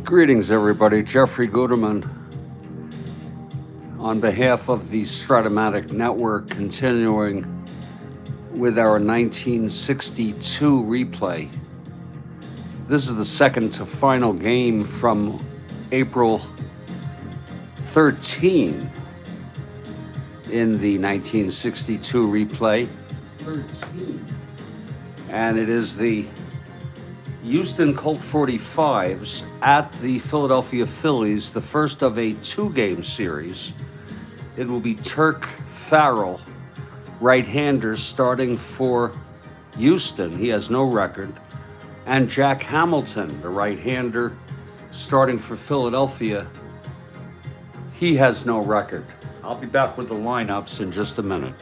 Greetings, everybody. Jeffrey Guterman on behalf of the Strat-O-Matic network, continuing with our 1962 replay. This is the second to final game from April 13 in the 1962 replay. 13. And it is the Houston Colt 45s at the Philadelphia Phillies, the first of a two-game series. It will be Turk Farrell, right-hander, starting for Houston. He has no record. And Jack Hamilton, the right-hander, starting for Philadelphia. He has no record. I'll be back with the lineups in just a minute.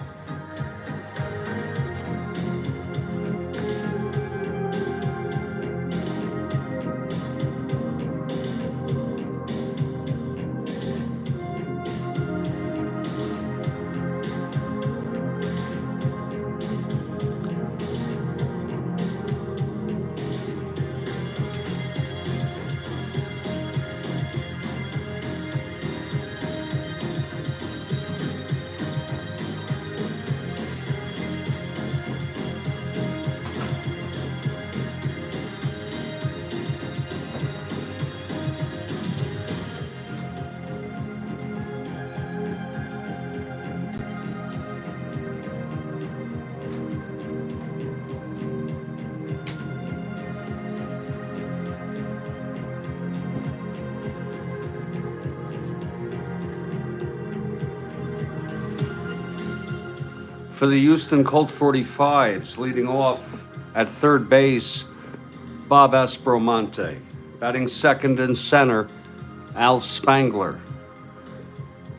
For the Houston Colt 45s, leading off at third base, Bob Aspromonte. Batting second and center, Al Spangler.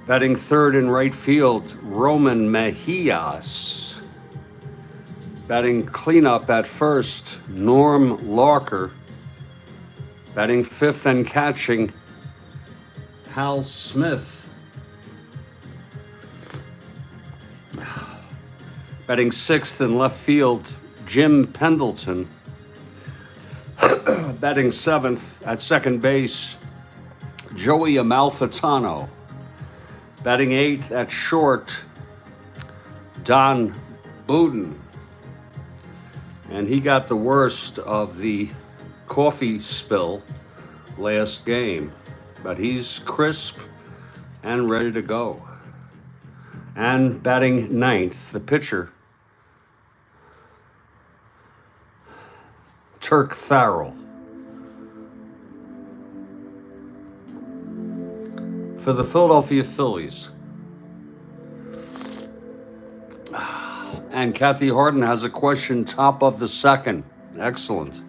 Batting third in right field, Roman Mejias. Batting cleanup at first, Norm Larker. Batting fifth and catching, Hal Smith. Batting sixth in left field, Jim Pendleton. Batting seventh at second base, Joey Amalfitano. Batting eighth at short, Don Buden. And he got the worst of the coffee spill last game, but he's crisp and ready to go. And batting ninth, the pitcher, Turk Farrell. For the Philadelphia Phillies. And Kathy Harden has a question, top of the second. Excellent.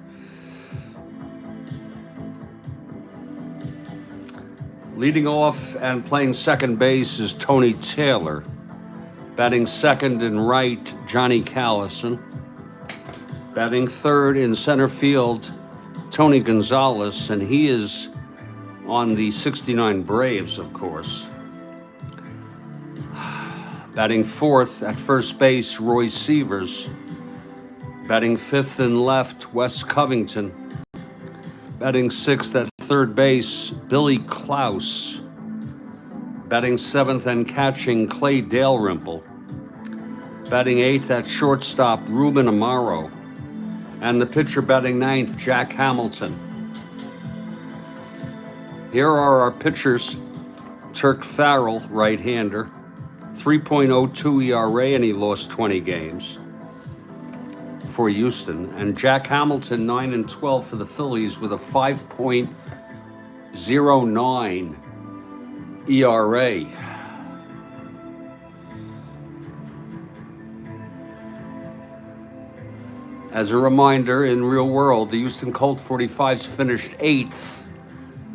Leading off and playing second base is Tony Taylor. Batting second and right, Johnny Callison. Batting third in center field, Tony Gonzalez, and he is on the 69 Braves, of course. Batting fourth at first base, Roy Sievers. Batting fifth and left, Wes Covington. Batting sixth at third base, Billy Klaus. Batting seventh and catching, Clay Dalrymple. Batting eighth at shortstop, Ruben Amaro. And the pitcher batting ninth, Jack Hamilton. Here are our pitchers. Turk Farrell, right-hander, 3.02 ERA, and he lost 20 games for Houston. And Jack Hamilton, 9-12 for the Phillies with a 5.09 ERA. As a reminder, in real world, the Houston Colt 45s finished 8th,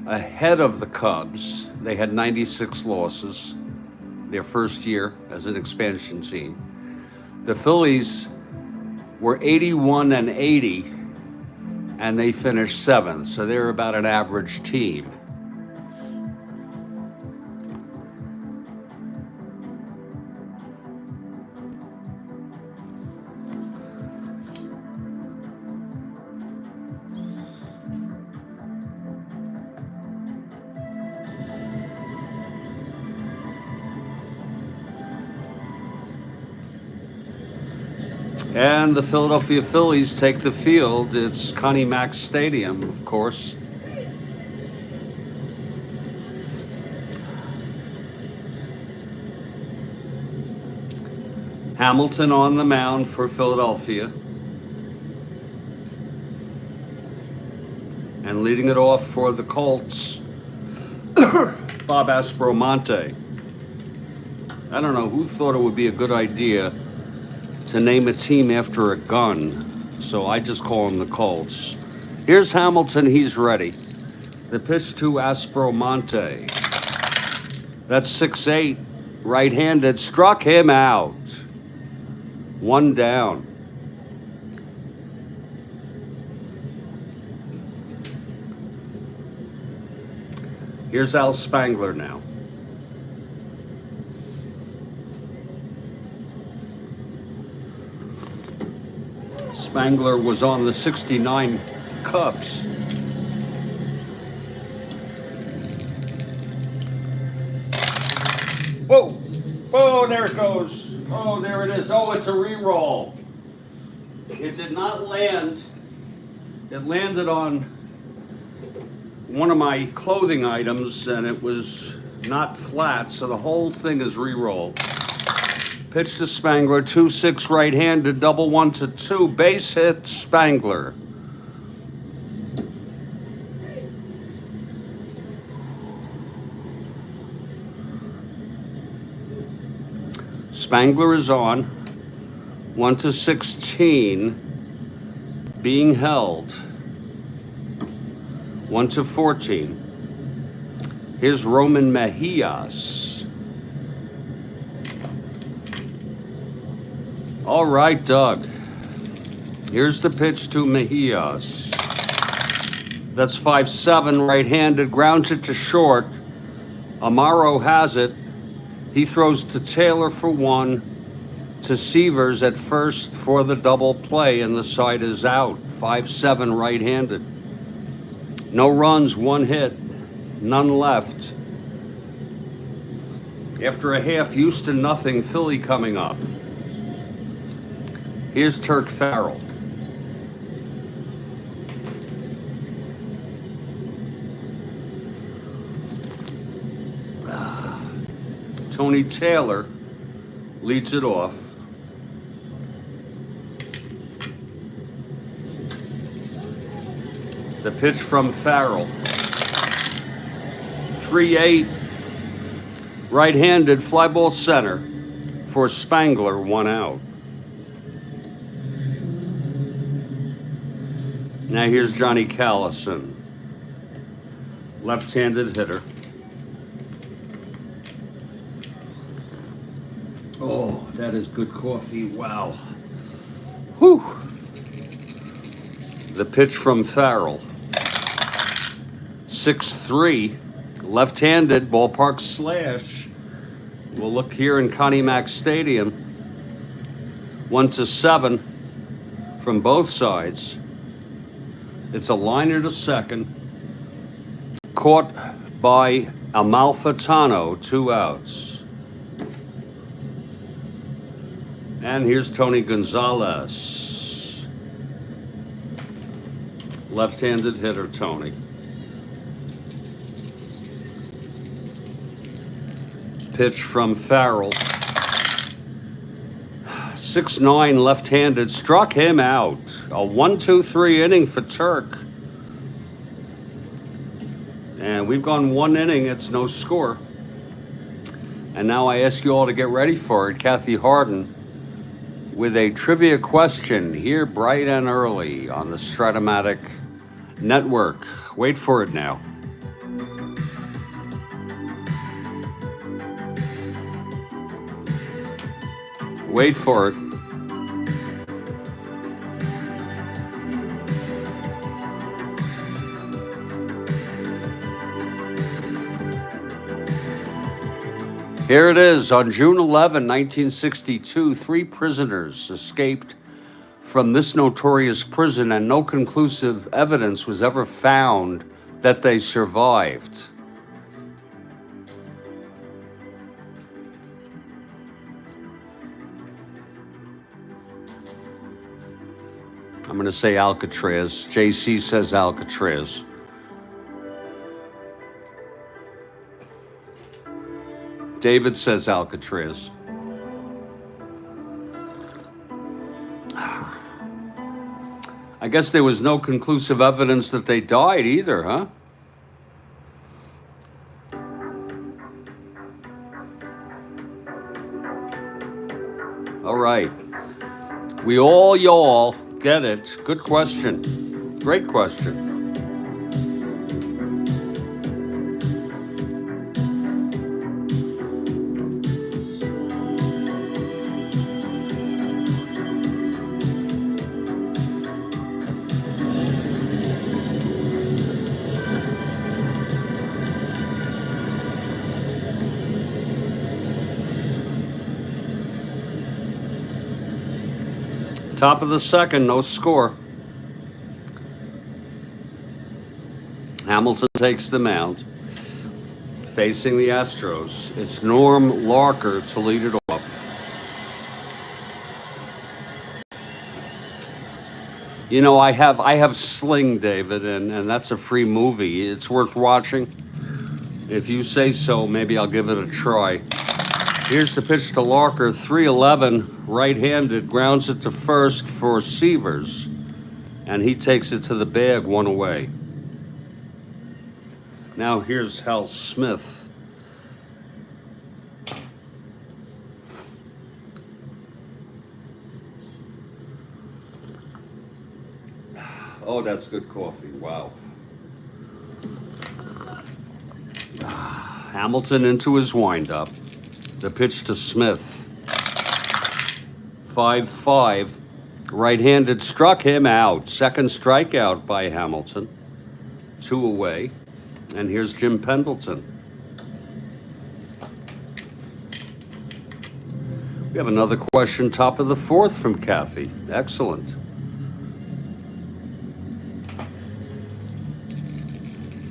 ahead of the Cubs. They had 96 losses, their first year as an expansion team. The Phillies were 81-80, and they finished 7th, so they're about an average team. And the Philadelphia Phillies take the field. It's Connie Mack Stadium, of course. Hamilton on the mound for Philadelphia. And leading it off for the Colts, Bob Aspromonte. I don't know who thought it would be a good idea to name a team after a gun, so I just call them the Colts. Here's Hamilton, he's ready. The pitch to Aspromonte. That's 6'8", right-handed, struck him out. One down. Here's Al Spangler now. Spangler was on the 69 Cubs. Whoa! Whoa, there it goes. Oh, there it is. Oh, it's a re-roll. It did not land. It landed on one of my clothing items, and it was not flat, so the whole thing is re-rolled. Pitch to Spangler, 2-6 right-handed, double 1-2, base hit, Spangler. Spangler is on, 1-16, being held, 1-14. Here's Roman Mejias. All right, Doug. Here's the pitch to Mejias. That's 5-7, right-handed, grounds it to short. Amaro has it. He throws to Taylor for one, to Severs at first for the double play, and the side is out. 5-7, right-handed. No runs, one hit, none left. After a half, Houston nothing, Philly coming up. Here's Turk Farrell. Tony Taylor leads it off. The pitch from Farrell. 3-8, right-handed, fly ball center for Spangler, one out. Now here's Johnny Callison, left-handed hitter. Oh, that is good coffee, wow. Whew. The pitch from Farrell. 6-3, left-handed, ballpark slash. We'll look here in Connie Mack Stadium. 1-7 from both sides. It's a liner to second. Caught by Amalfitano, 2 outs. And here's Tony Gonzalez. Left-handed hitter, Tony. Pitch from Farrell. 6-9, left-handed, struck him out. A 1-2-3 inning for Turk. And we've gone 1 inning, it's no score. And now I ask you all to get ready for it. Kathy Harden with a trivia question here bright and early on the Strat-O-Matic network. Wait for it now. Wait for it. Here it is. On June 11, 1962, 3 prisoners escaped from this notorious prison, and no conclusive evidence was ever found that they survived. I'm going to say Alcatraz. JC says Alcatraz. David says Alcatraz. I guess there was no conclusive evidence that they died either, huh? All right. We all y'all get it. Good question. Great question. Top of the second, no score. Hamilton takes the mound, facing the Astros. It's Norm Larker to lead it off. You know, I have Sling, David, and that's a free movie. It's worth watching. If you say so, maybe I'll give it a try. Here's the pitch to Larker, 3-11, right-handed, grounds it to first for Severs, and he takes it to the bag, one away. Now here's Hal Smith. Oh, that's good coffee, wow. Hamilton into his windup. The pitch to Smith. 5-5. Right-handed struck him out. Second strikeout by Hamilton. 2 away. And here's Jim Pendleton. We have another question, top of the fourth from Kathy. Excellent.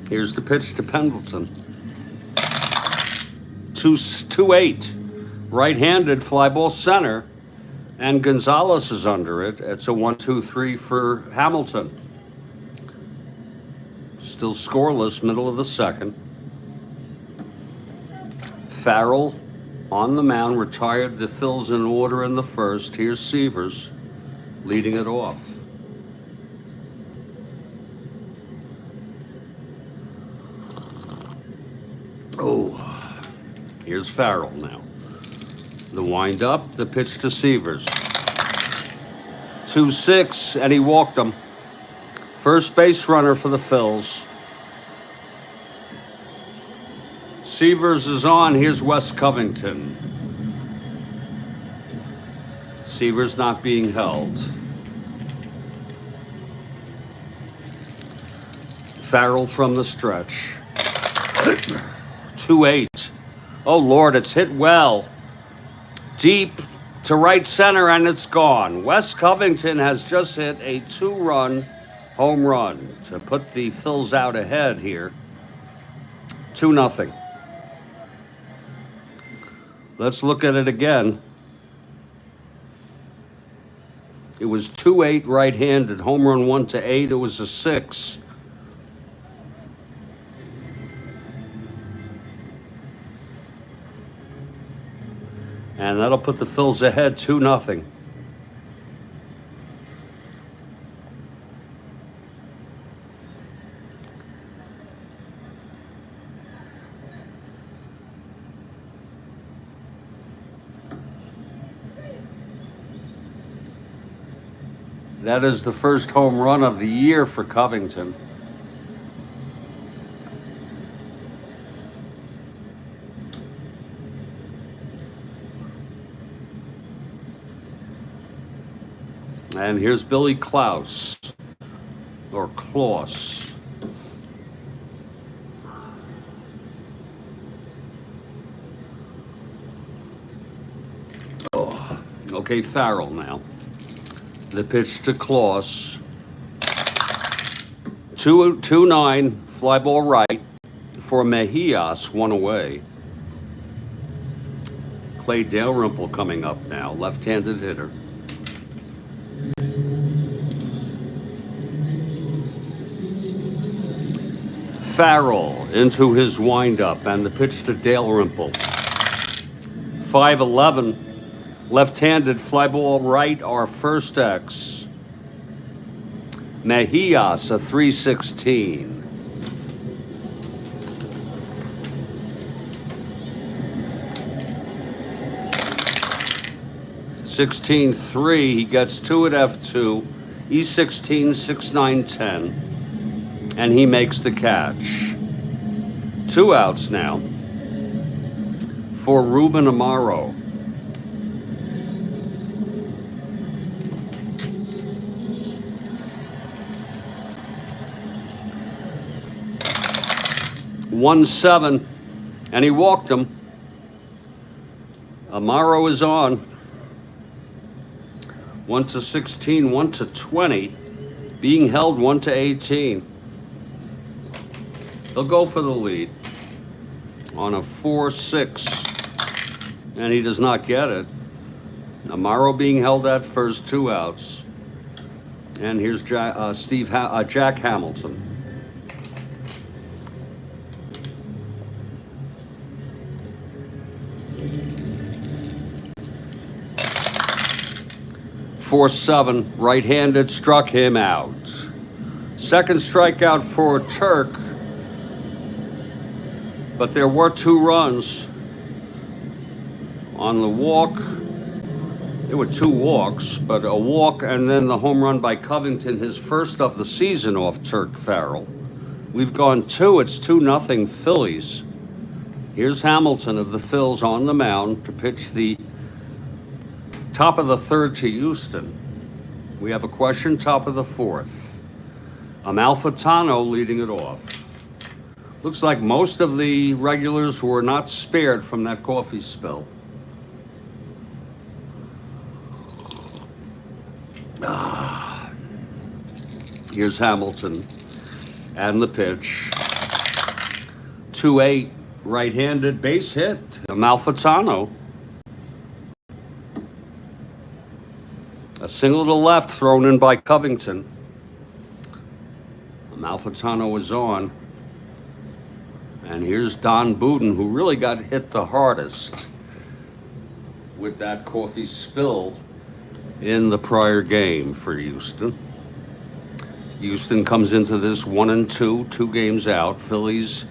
Here's the pitch to Pendleton. 2-8, right-handed fly ball center, and Gonzalez is under it. It's a 1-2-3 for Hamilton. Still scoreless, middle of the second. Farrell on the mound, retired the Phillies in order in the first. Here's Severs leading it off. Oh. Here's Farrell now. The wind-up, the pitch to Severs. 2-6, and he walked him. First base runner for the Phils. Severs is on. Here's Wes Covington. Severs not being held. Farrell from the stretch. 2-8. Oh, Lord, it's hit well. Deep to right center, and it's gone. Wes Covington has just hit a 2-run home run to put the Phils out ahead here. 2-0. Let's look at it again. It was 2-8 right-handed. Home run 1-8. It was a 6. And that'll put the Phils ahead 2-0. That is the first home run of the year for Covington. And here's Billy Klaus, or Klaus. Oh, okay, Farrell now. The pitch to Klaus. 2-9, fly ball right for Mejias, 1 away. Clay Dalrymple coming up now, left-handed hitter. Farrell into his windup, and the pitch to Dalrymple. 5-11. Left-handed fly ball right, our first X. Mejias, a 316. (16-3). He gets two at F2. E16, 6-9, 10. And he makes the catch. 2 outs now for Ruben Amaro. (1-7), and he walked him. Amaro is on. 1-16, 1-20, being held 1-18. He'll go for the lead on a 4-6, and he does not get it. Amaro being held at first, 2 outs. And here's Jack Hamilton. (4-7), right-handed, struck him out. Second strikeout for Turk, but there were 2 runs on the walk. There were 2 walks, but a walk and then the home run by Covington, his first of the season off Turk Farrell. We've gone 2. It's 2-0 Phillies. Here's Hamilton of the Phils on the mound to pitch the top of the 3rd to Houston. We have a question, top of the 4th. Amalfitano leading it off. Looks like most of the regulars were not spared from that coffee spill. Here's Hamilton and the pitch. 2-8, right-handed, base hit. Amalfitano. A single to left thrown in by Covington. Amalfitano is on. And here's Don Buden, who really got hit the hardest with that coffee spill in the prior game for Houston. Houston comes into this 1-2, 2 games out. Phillies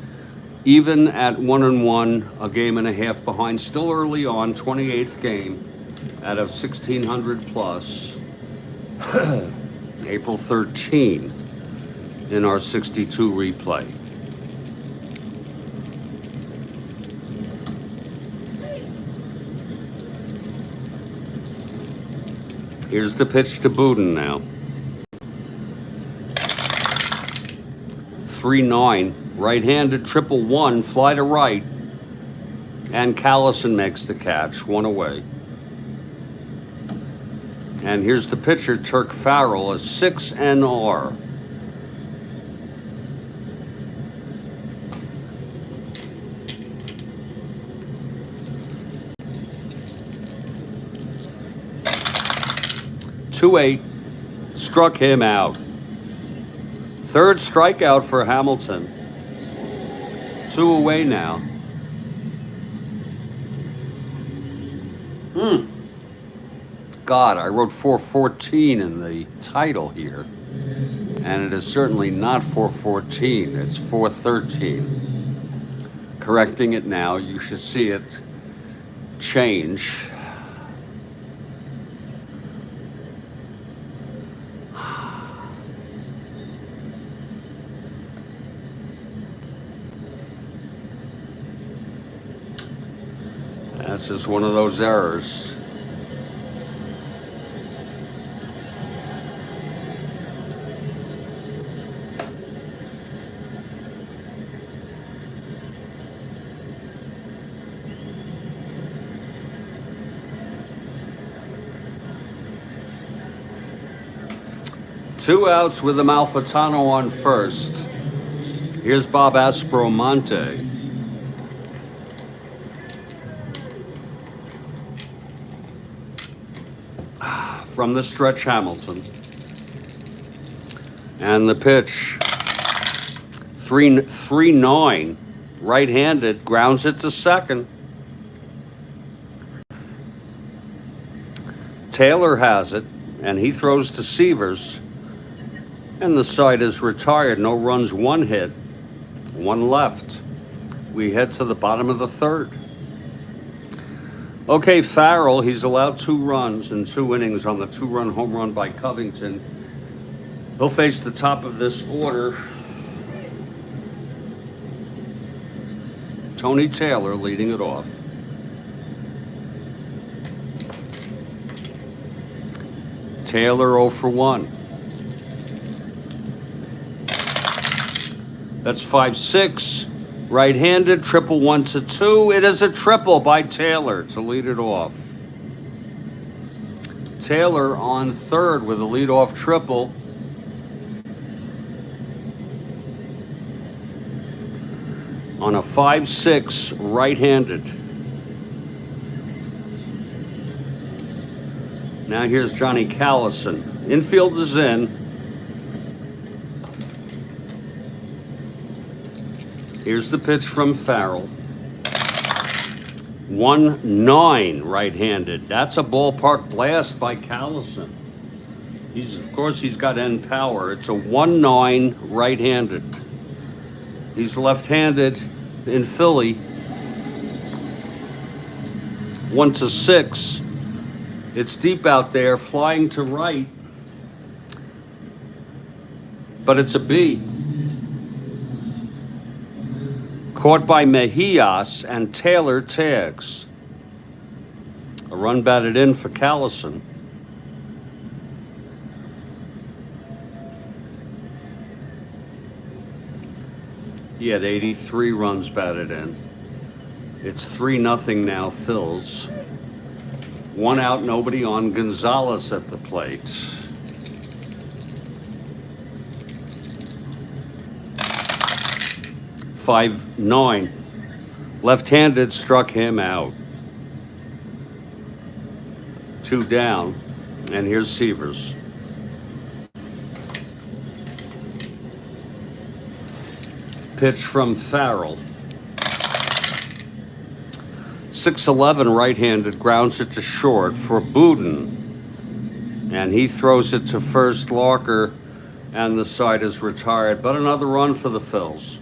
even at 1-1, a game and a half behind. Still early on, 28th game out of 1,600 plus. April 13 in our 62 replay. Here's the pitch to Buden now. 3-9, right-handed, 1-1, fly to right. And Callison makes the catch, 1 away. And here's the pitcher, Turk Farrell, a 6 NR. (2-8), struck him out. 3rd strikeout for Hamilton. 2 away now. God, I wrote 414 in the title here, and it is certainly not 414, it's 413. Correcting it now, you should see it change. That's just one of those errors. Two outs with Amalfitano on first. Here's Bob Aspromonte. From the stretch, Hamilton. And the pitch. 3-9, right-handed, grounds it to second. Taylor has it, and he throws to Severs, and the side is retired. No runs, one hit, one left. We head to the bottom of the third. Okay, Farrell, he's allowed 2 runs in 2 innings on the 2-run home run by Covington. He'll face the top of this order. Tony Taylor leading it off. Taylor 0 for 1. That's 5-6. Right-handed, triple 1-2. It is a triple by Taylor to lead it off. Taylor on third with a leadoff triple. On a 5-6 right-handed. Now here's Johnny Callison. Infield is in. Here's the pitch from Farrell. 1-9 right-handed. That's a ballpark blast by Callison. Of course, he's got end power. It's a 1-9 right-handed. He's left-handed in Philly. 1-6. It's deep out there, flying to right. But it's a B. Caught by Mejias, and Taylor tags. A run batted in for Callison. He had 83 runs batted in. It's 3-0 now, Phils. 1 out, nobody on. Gonzalez at the plate. Five, 9. Left-handed, struck him out. 2 down. And here's Severs. Pitch from Farrell. 6-11 right-handed, grounds it to short for Boudin. And he throws it to first, Larker, and the side is retired. But another run for the Phils.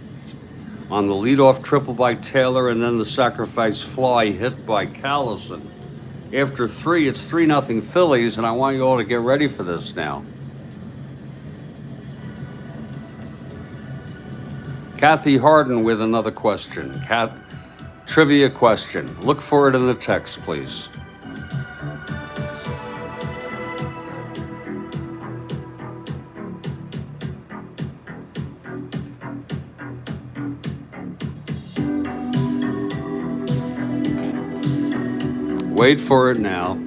On the leadoff triple by Taylor, and then the sacrifice fly hit by Callison. After 3, it's 3-0 Phillies, and I want you all to get ready for this now. Kathy Harden with another question. Trivia question. Look for it in the text, please. Wait for it now.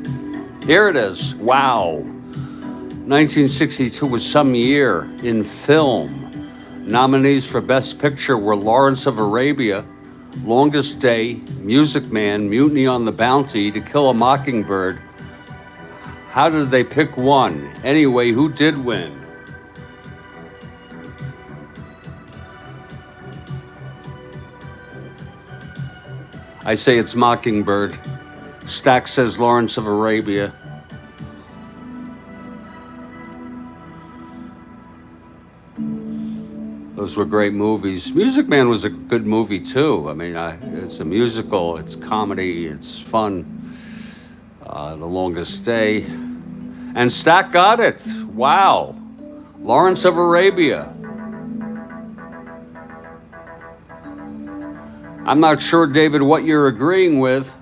Here it is. Wow. 1962 was some year in film. Nominees for Best Picture were Lawrence of Arabia, Longest Day, Music Man, Mutiny on the Bounty, To Kill a Mockingbird. How did they pick one? Anyway, who did win? I say it's Mockingbird. Stack says Lawrence of Arabia. Those were great movies. Music Man was a good movie too. I mean, it's a musical, it's comedy, it's fun. The Longest Day. And Stack got it. Wow. Lawrence of Arabia. I'm not sure, David, what you're agreeing with.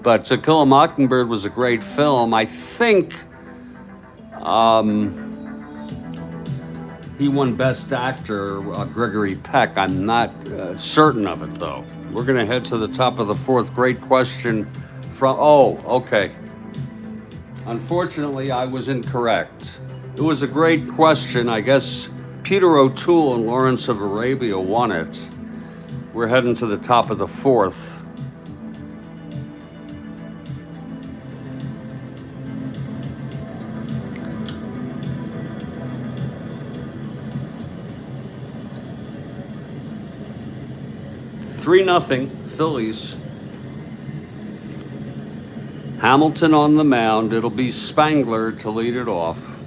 But To Kill a Mockingbird was a great film. I think he won Best Actor, Gregory Peck. I'm not certain of it, though. We're going to head to the top of the fourth. Great question from... Oh, okay. Unfortunately, I was incorrect. It was a great question. I guess Peter O'Toole and Lawrence of Arabia won it. We're heading to the top of the fourth. 3-0 Phillies. Hamilton on the mound. It'll be Spangler to lead it off.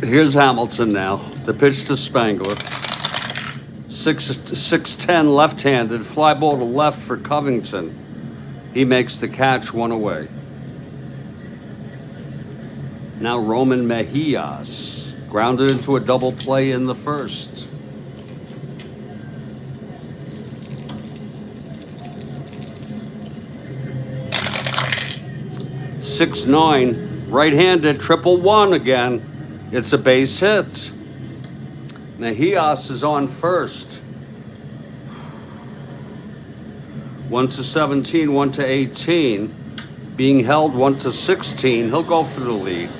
Here's Hamilton now. The pitch to Spangler. 6'10", left-handed. Fly ball to left for Covington. He makes the catch, 1 away. Now Roman Mejias. Grounded into a double play in the first. .6'9", right-handed, 1-1 again. It's a base hit. Mejias is on first. 1-17, 1-18. Being held 1-16. He'll go for the lead.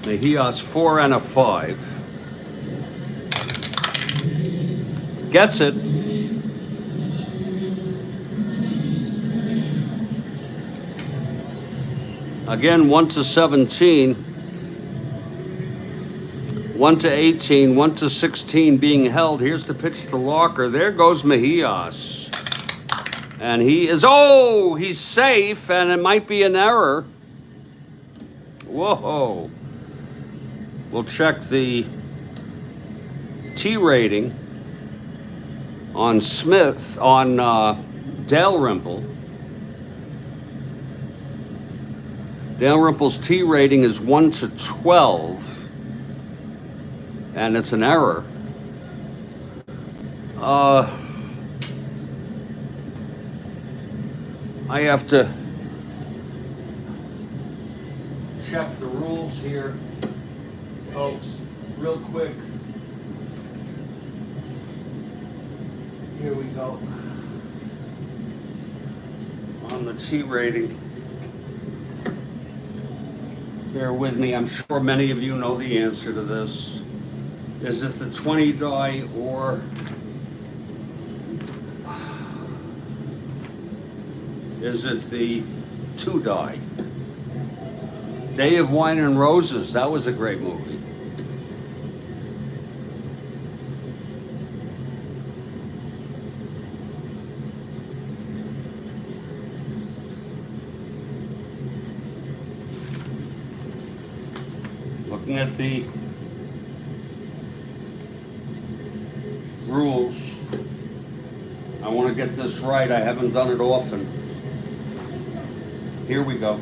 Mejias 4 and a 5. Gets it. Again, 1-17, 1-18, 1-16 being held. Here's the pitch to Locker. There goes Mejias. And he is, oh, he's safe, and it might be an error. Whoa. We'll check the T rating on Smith, on Dalrymple. Dalrymple's T rating is 1-12, and it's an error. I have to check the rules here, folks, real quick. Here we go. On the T rating. Bear with me, I'm sure many of you know the answer to this. Is it the 20 die or is it the 2 die? Day of Wine and Roses, that was a great movie. Looking at the rules, I want to get this right. I haven't done it often. Here we go.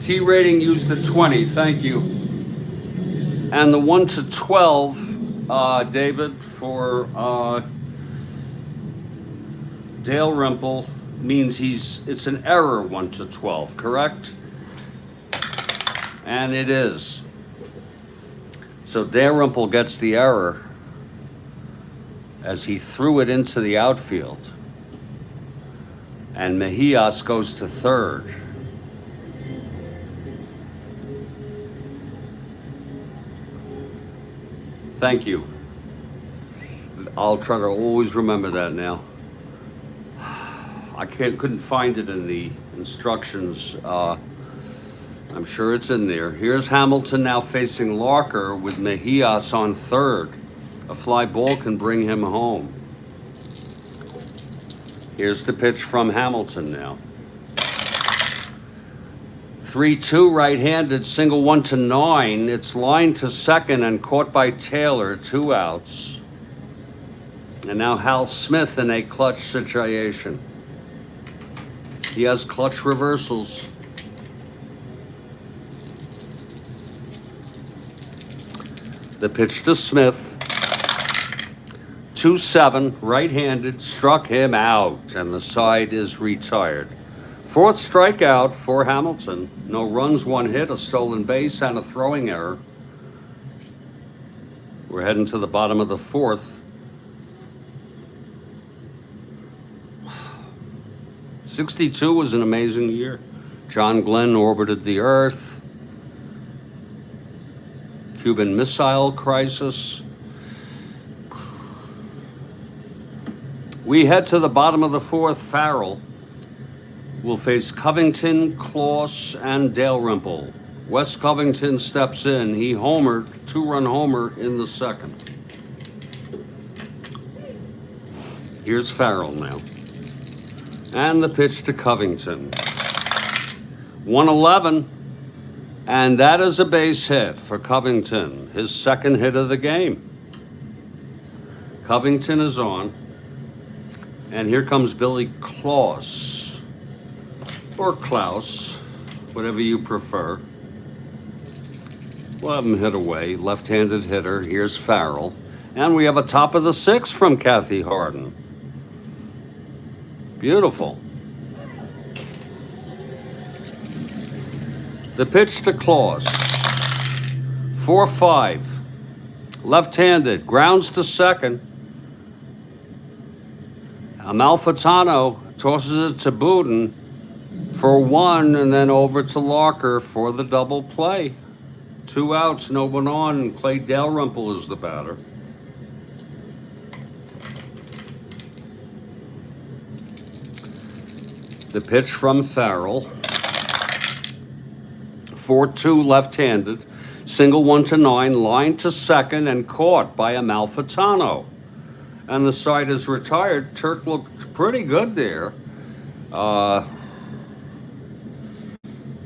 T rating used the 20, thank you. And the 1-12, David, for Dalrymple means it's an error 1-12, correct? And it is. So Dalrymple gets the error as he threw it into the outfield. And Mejias goes to third. Thank you. I'll try to always remember that now. I couldn't find it in the instructions. I'm sure it's in there. Here's Hamilton now facing Locker with Mejias on third. A fly ball can bring him home. Here's the pitch from Hamilton now. 3-2 right-handed, single 1-9. It's lined to second and caught by Taylor, 2 outs. And now Hal Smith in a clutch situation. He has clutch reversals. The pitch to Smith. 2-7, right-handed, struck him out, and the side is retired. 4th strikeout for Hamilton. No runs, 1 hit, a stolen base, and a throwing error. We're heading to the bottom of the fourth. '62 was an amazing year. John Glenn orbited the Earth. Cuban Missile Crisis. We head to the bottom of the fourth. Farrell will face Covington, Klaus, and Dalrymple. Wes Covington steps in. He homered, two-run homer in the second. Here's Farrell now. And the pitch to Covington. 111. And that is a base hit for Covington, his second hit of the game. Covington is on. And here comes Billy Klaus, or Klaus, whatever you prefer. We'll have him hit away, left-handed hitter. Here's Farrell. And we have a top of the sixth from Kathy Harden. Beautiful. The pitch to Klaus. 4-5. Left-handed, grounds to second. Amalfitano tosses it to Budin for one, and then over to Larker for the double play. 2 outs, no one on, and Clay Dalrymple is the batter. The pitch from Farrell. 4-2 left-handed. Single 1-9, line to second, and caught by Amalfitano. And the side is retired. Turk looked pretty good there.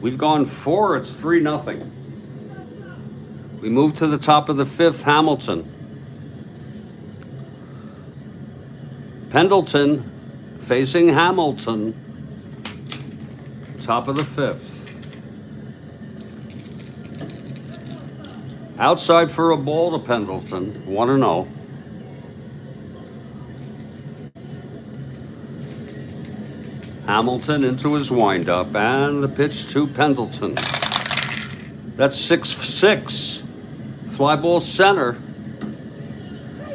We've gone 4, it's 3-0. We move to the top of the fifth. Hamilton. Pendleton facing Hamilton. Top of the fifth. Outside for a ball to Pendleton. 1-0. Hamilton into his windup, and the pitch to Pendleton. That's 6-6. Fly ball center.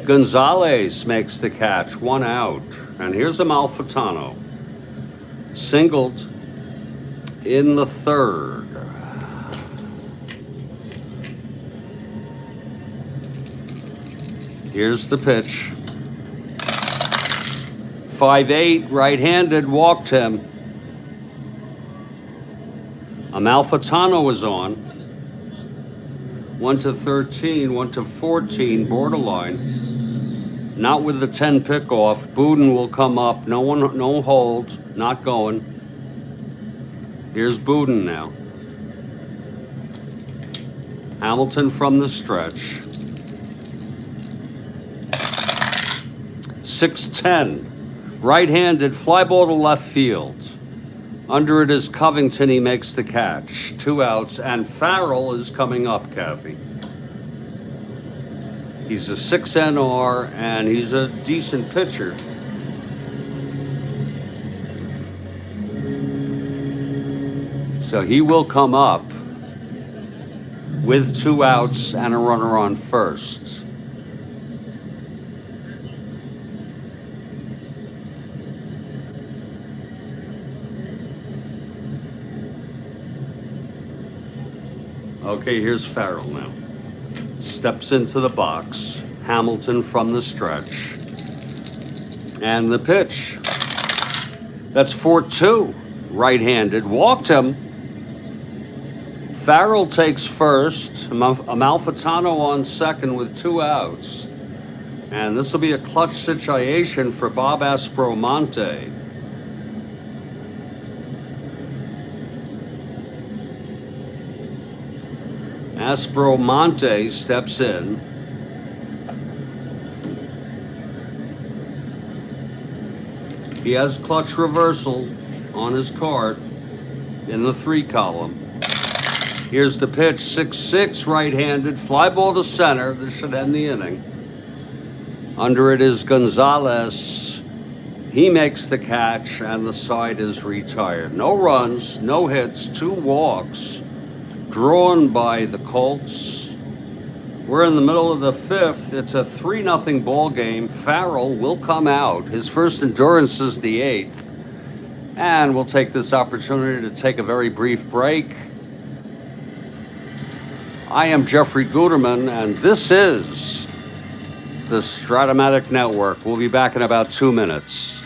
Gonzalez makes the catch, 1 out. And here's Amalfitano. Singled in the third. Here's the pitch. 5-8, right-handed, walked him. Amalfitano was on. 1-13, 1-14, borderline. Not with the 10 pickoff. Budin will come up. No hold, not going. Here's Budin now. Hamilton from the stretch. 6-10. Right-handed, fly ball to left field. Under it is Covington, he makes the catch. 2 outs, and Farrell is coming up, Kathy. He's a 6 NR, and he's a decent pitcher. So he will come up with 2 outs and a runner on first. Okay, here's Farrell now. Steps into the box. Hamilton from the stretch. And the pitch. That's 4-2. Right-handed. Walked him. Farrell takes first. Amalfitano on second with 2 outs. And this will be a clutch situation for Bob Aspromonte. Aspromonte steps in. He has clutch reversal on his card in the 3 column. Here's the pitch, 6-6, right-handed, fly ball to center. This should end the inning. Under it is Gonzalez. He makes the catch, and the side is retired. No runs, no hits, 2 walks. Drawn by the Colts. We're in the middle of the fifth. It's a 3-0 ball game. Farrell will come out. His first endurance is the eighth. And we'll take this opportunity to take a very brief break. I am Jeffrey Guterman, and this is the Strat-O-Matic Network. We'll be back in about 2 minutes.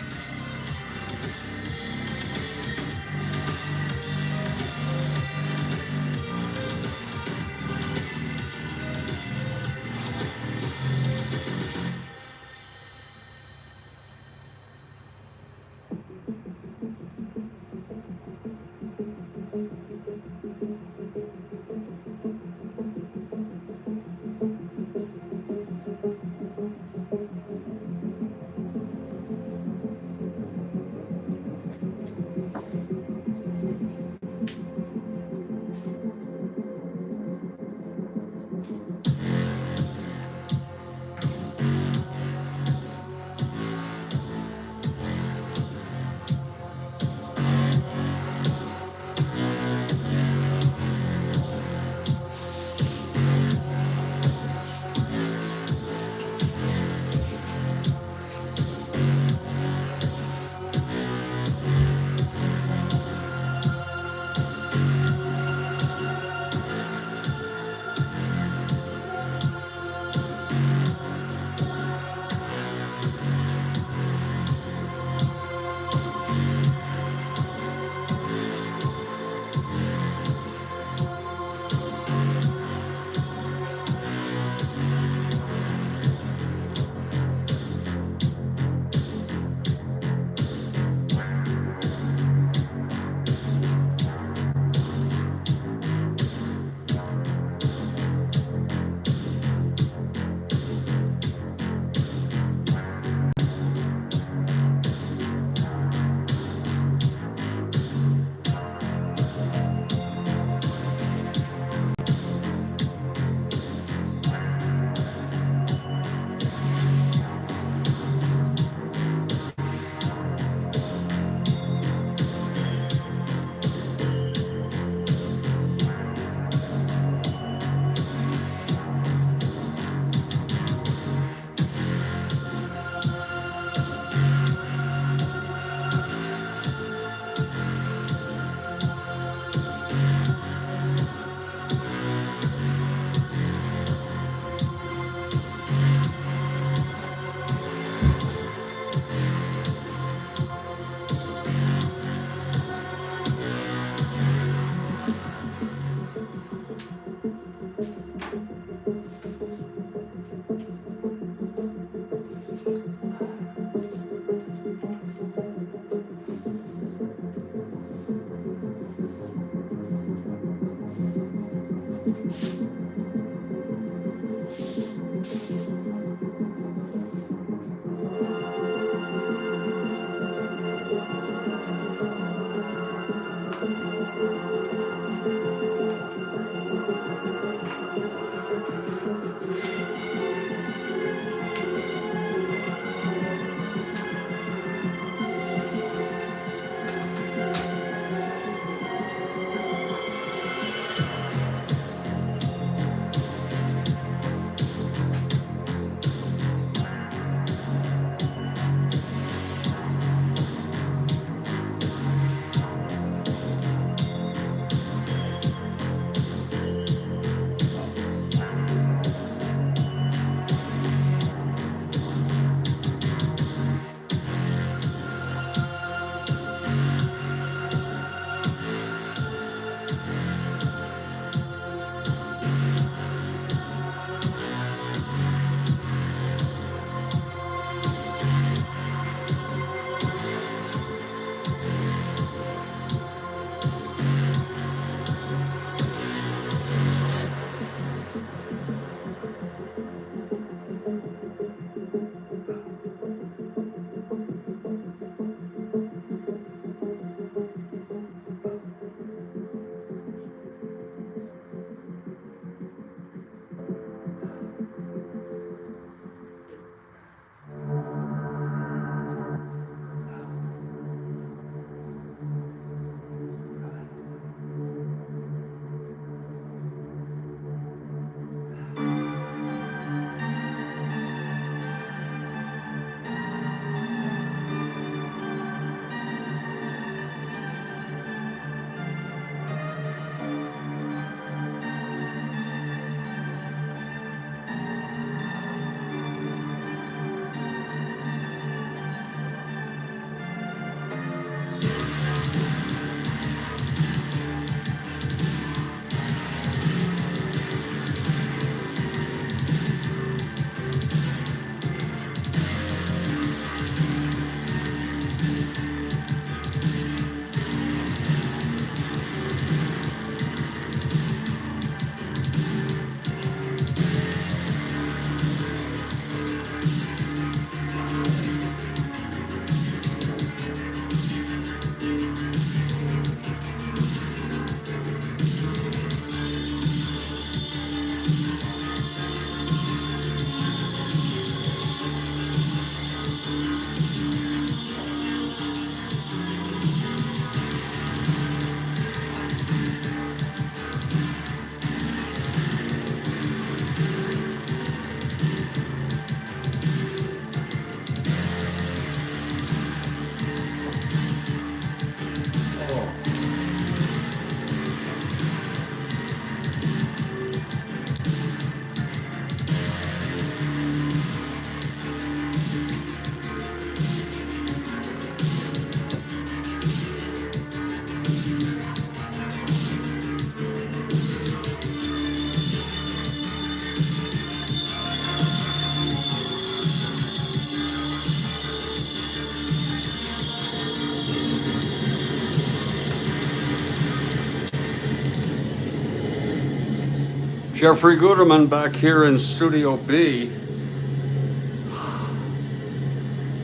Jeffrey Guterman back here in Studio B.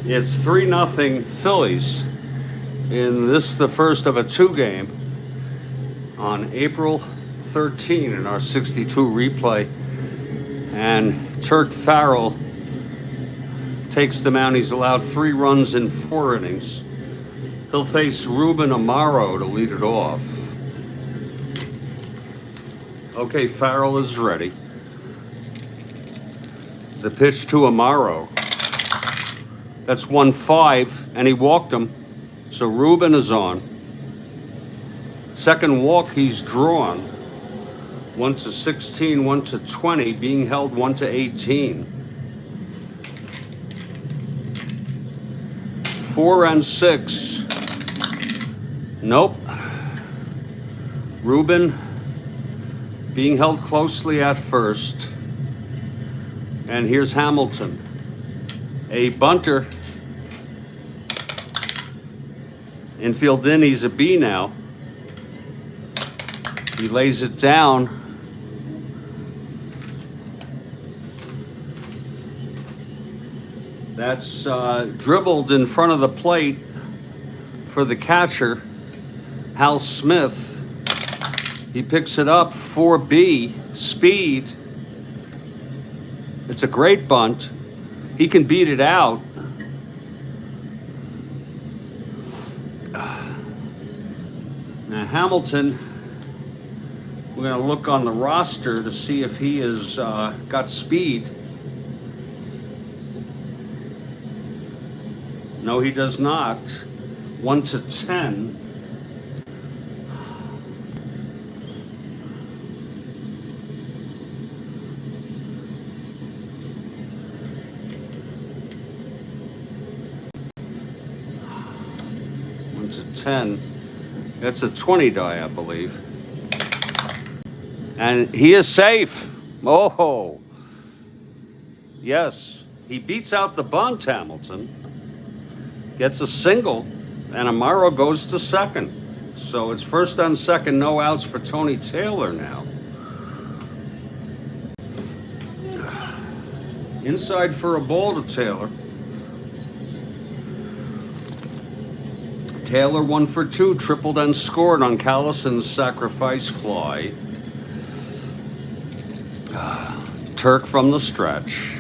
It's 3-0 Phillies in this, the first of a 2-game on April 13 in our 62 replay. And Turk Farrell takes the mound. He's allowed 3 runs in 4 innings. He'll face Ruben Amaro to lead it off. Okay, Farrell is ready. The pitch to Amaro. That's 1-5, and he walked him. So Ruben is on. Second walk he's drawn. 1-16, 1-20, being held 1-18. 4 and 6. Nope. Ruben being held closely at first. And here's Hamilton. A bunter. Infield in, he's a B now. He lays it down. That's dribbled in front of the plate for the catcher, Hal Smith. He picks it up, 4B, speed. It's a great bunt. He can beat it out. Now Hamilton, we're going to look on the roster to see if he has got speed. No, he does not. 1-10. It's a 20 die, I believe. And he is safe. Oh, yes. He beats out the bunt, Hamilton. Gets a single, and Amaro goes to second. So it's first on second, no outs for Tony Taylor now. Inside for a ball to Taylor. Taylor 1 for 2, tripled and scored on Callison's sacrifice fly. Turk from the stretch.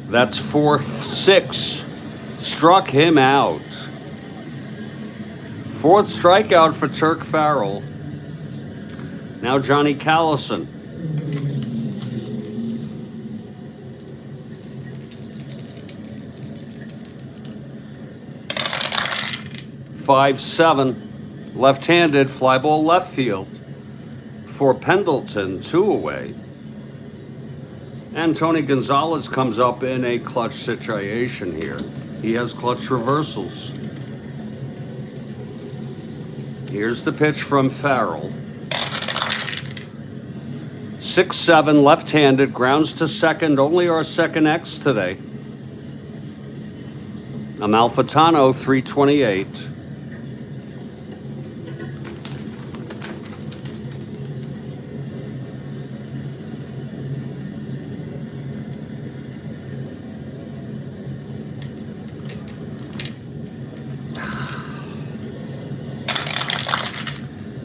That's 4-6. Struck him out. 4th strikeout for Turk Farrell. Now Johnny Callison. (5-7), left-handed, fly ball left field for Pendleton, 2 away. And Tony Gonzalez comes up in a clutch situation here. He has clutch reversals. Here's the pitch from Farrell. 6-7, left-handed, grounds to second, only our second X today. Amalfitano, 328.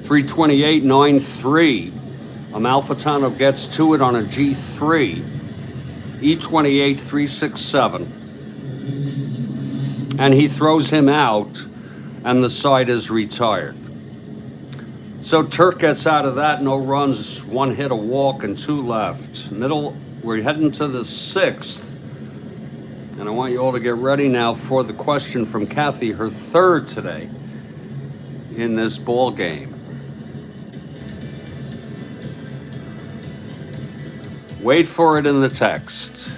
.328, 9-3. Amalfitano gets to it on a G3. E28, 367. And he throws him out, and the side is retired. So Turk gets out of that, no runs, 1 hit, a walk, and 2 left. Middle, we're heading to the 6th. And I want you all to get ready now for the question from Kathy, her 3rd today in this ball game. Wait for it in the text.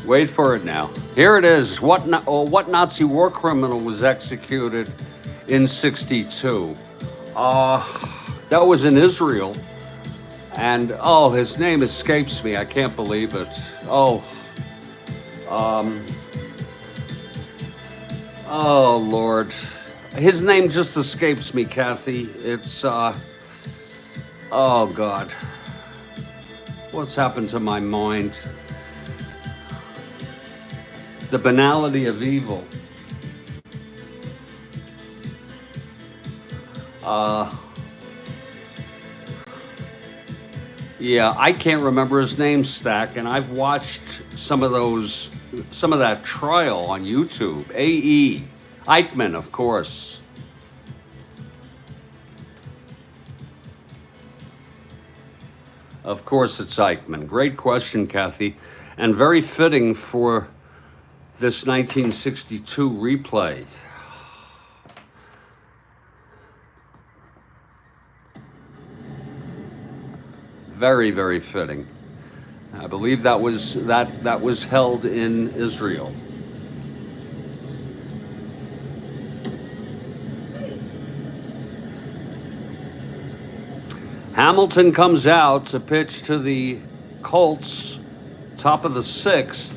Wait for it now. Here it is. What Nazi war criminal was executed in '62? That was in Israel. And oh, his name escapes me. I can't believe it. Oh, oh Lord, his name just escapes me, Kathy. It's oh God, what's happened to my mind? The banality of evil. Yeah, I can't remember his name, Stack, and I've watched some of that trial on YouTube. A.E. Eichmann, of course. Of course it's Eichmann. Great question, Kathy, and very fitting for this 1962 replay. Very, very fitting. I believe that was held in Israel. Hamilton comes out to pitch to the Colts, top of the 6th.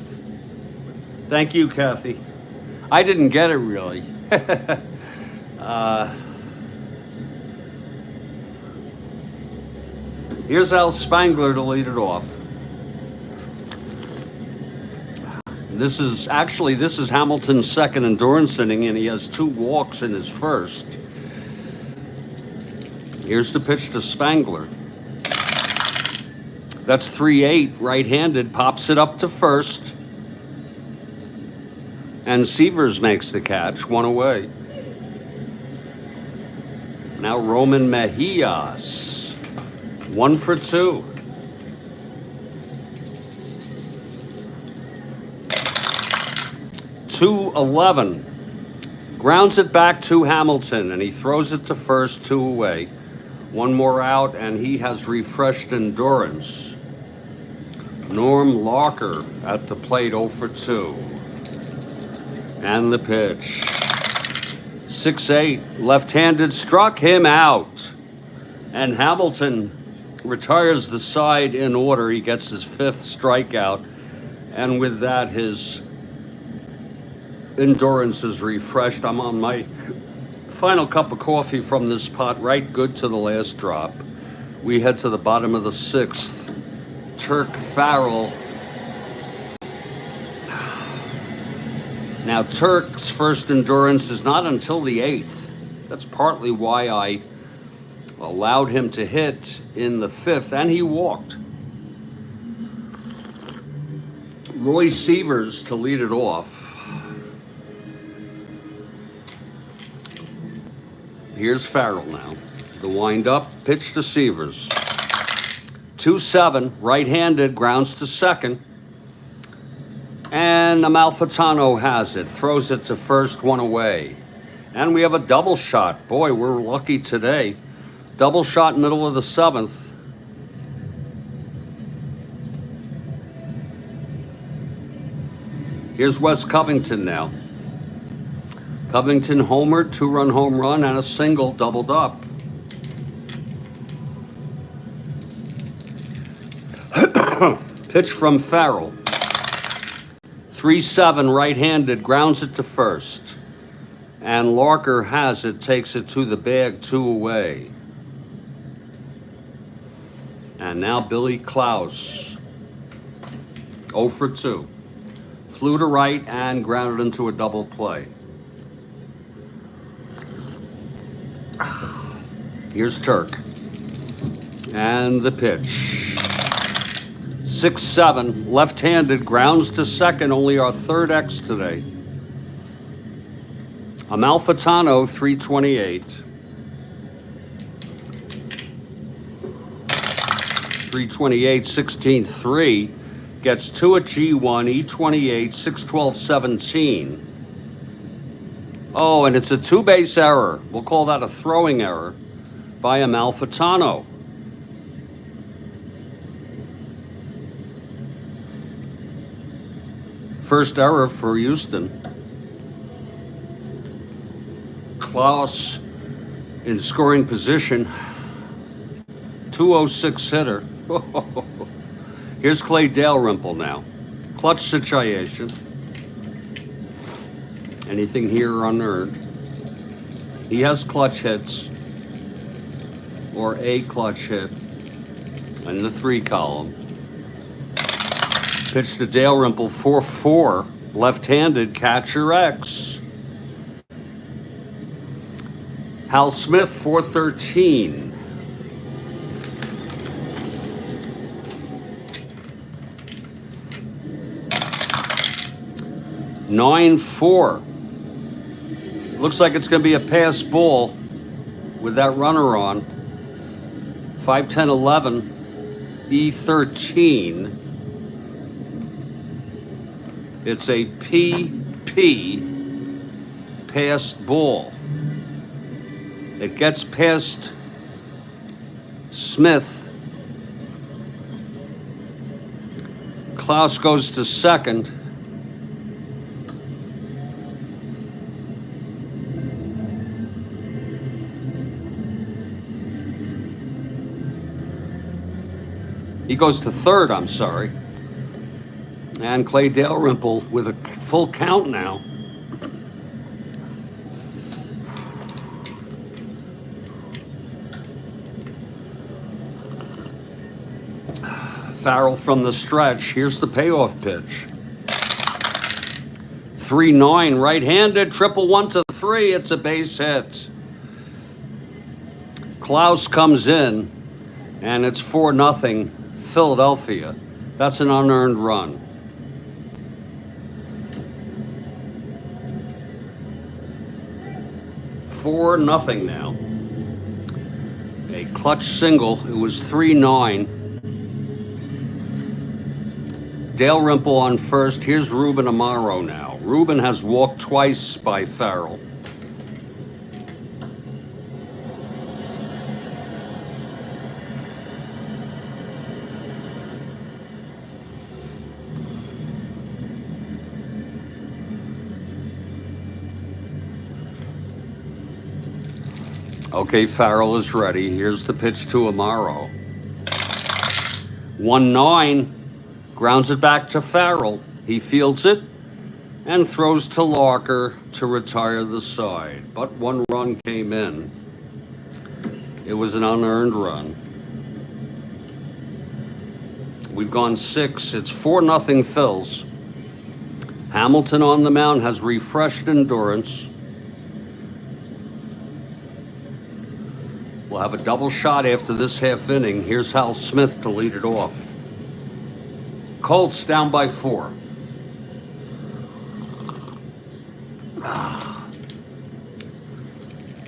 Thank you, Kathy. I didn't get it really. Here's Al Spangler to lead it off. This is Hamilton's second endurance inning, and he has 2 walks in his first. Here's the pitch to Spangler. That's 3-8, right-handed, pops it up to first. And Severs makes the catch, 1 away. Now Roman Mejias, 1 for 2. .211. Grounds it back to Hamilton, and he throws it to first, 2 away. 1 more out, and he has refreshed endurance. Norm Locker at the plate, 0 for 2. And the pitch. 6-8, left-handed, struck him out. And Hamilton retires the side in order. He gets his 5th strikeout. And with that, his endurance is refreshed. I'm on my final cup of coffee from this pot, right good to the last drop. We head to the bottom of the 6th. Turk Farrell. Now, Turk's first endurance is not until the 8th. That's partly why I allowed him to hit in the 5th, and he walked. Roy Severs to lead it off. Here's Farrell now. The wind-up, pitch to Severs. 2-7, right-handed, grounds to second. And Amalfitano has it, throws it to first, 1 away. And we have a double shot. Boy, we're lucky today. Double shot, middle of the 7th. Here's Wes Covington now. Covington homered, 2-run home run, and a single doubled up. Pitch from Farrell. 3-7, right-handed, grounds it to first. And Larker has it, takes it to the bag, 2 away. And now Billy Klaus, 0 for 2. Flew to right and grounded into a double play. Here's Turk. And the pitch. 6-7, left-handed, grounds to second, only our 3rd X today. Amalfitano, 328. 328, 16-3. Gets 2 at G1, E28, 6-12, 17. Oh, and it's a 2-base error. We'll call that a throwing error by Amalfitano. First error for Houston. Klaus in scoring position. 206 hitter. Here's Clay Dalrymple now. Clutch situation. Anything here unearned? He has clutch hits, or a clutch hit, in the 3 column. Pitch to Dalrymple, 4-4, left-handed, catcher X. Hal Smith, 413. (9-4). Looks like it's going to be a pass ball with that runner on. 5-10-11, E13. It's a PP passed ball. It gets past Smith. Klaus goes to second. He goes to third, I'm sorry. And Clay Dalrymple with a full count now. Farrell from the stretch. Here's the payoff pitch. 3-9, right-handed, 1-1-3. It's a base hit. Klaus comes in, and it's 4-0 Philadelphia. That's an unearned run. Four nothing now. A clutch single. It was 3-9. Dalrymple on first. Here's Ruben Amaro now. Ruben has walked twice by Farrell. Okay, Farrell is ready. Here's the pitch to Amaro. 1-9, grounds it back to Farrell. He fields it and throws to Larker to retire the side. But 1 run came in. It was an unearned run. We've gone 6. It's 4-0 Phils. Hamilton on the mound has refreshed endurance. We'll have a double shot after this half inning. Here's Hal Smith to lead it off. Colts down by 4.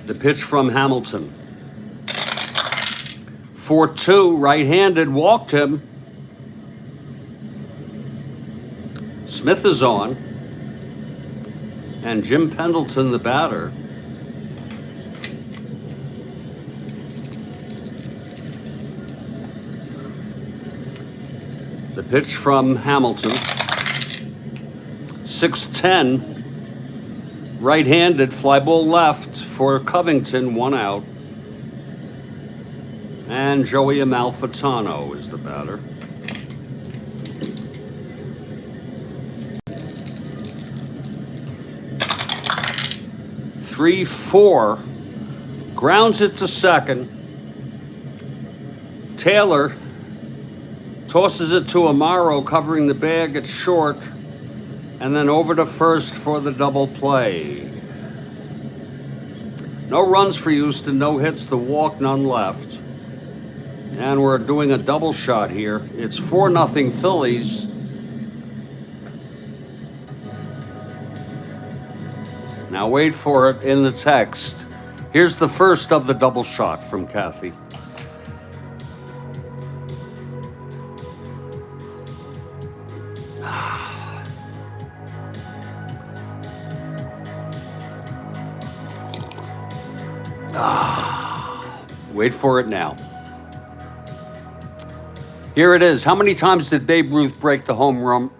The pitch from Hamilton. 4-2, right-handed, walked him. Smith is on. And Jim Pendleton, the batter. The pitch from Hamilton. 6-10. Right-handed, fly ball left for Covington, 1 out. And Joey Amalfitano is the batter. Three, 4. Grounds it to second. Taylor tosses it to Amaro, covering the bag at short, and then over to first for the double play. No runs for Houston, no hits, the walk, none left. And we're doing a double shot here. It's 4-0 Phillies. Now wait for it in the text. Here's the first of the double shot from Kathy. Wait for it now. Here it is. How many times did Babe Ruth break the home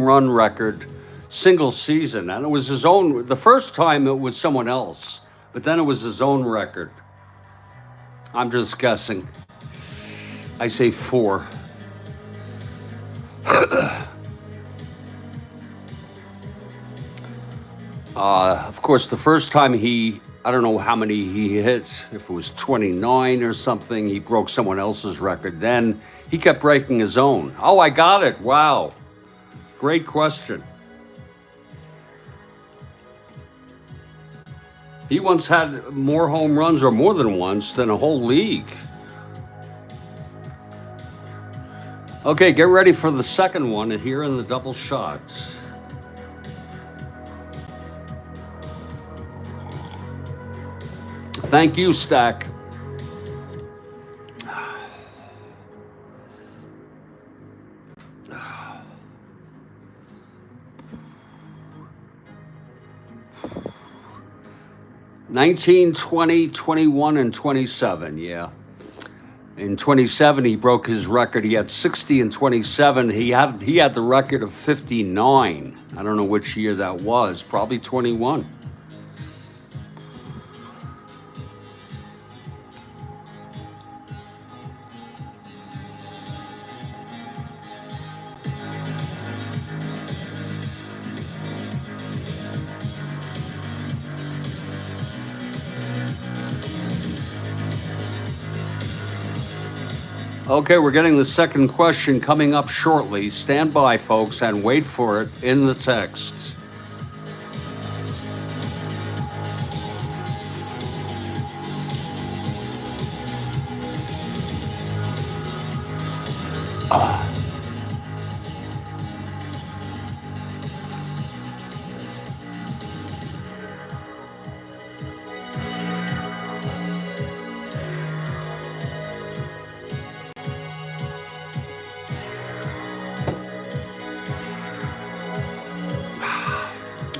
run record single season? And it was his own. The first time it was someone else, but then it was his own record. I'm just guessing. I say 4. Of course, the first time I don't know how many he hit, if it was 29 or something, he broke someone else's record. Then he kept breaking his own. Oh, I got it. Wow. Great question. He once had more home runs, or more than once, than a whole league. Okay, get ready for the second one here in the double shots. Thank you, Stack. $19, $20, $21, and $27, yeah. In 27, he broke his record. He had 60 and 27. He had the record of 59. I don't know which year that was. Probably 21. Okay, we're getting the second question coming up shortly. Stand by, folks, and wait for it in the text.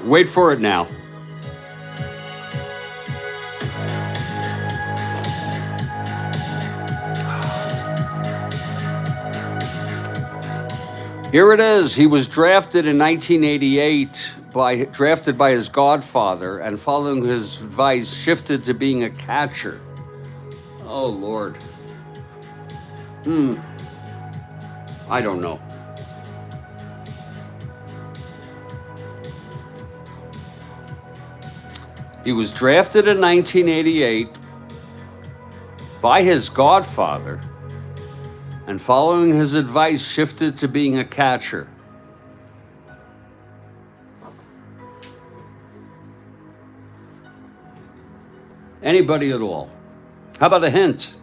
Wait for it now. Here it is. He was drafted in 1988 drafted by his godfather, and following his advice, shifted to being a catcher. Oh, Lord. I don't know. He was drafted in 1988 by his godfather, and following his advice, shifted to being a catcher. Anybody at all? How about a hint?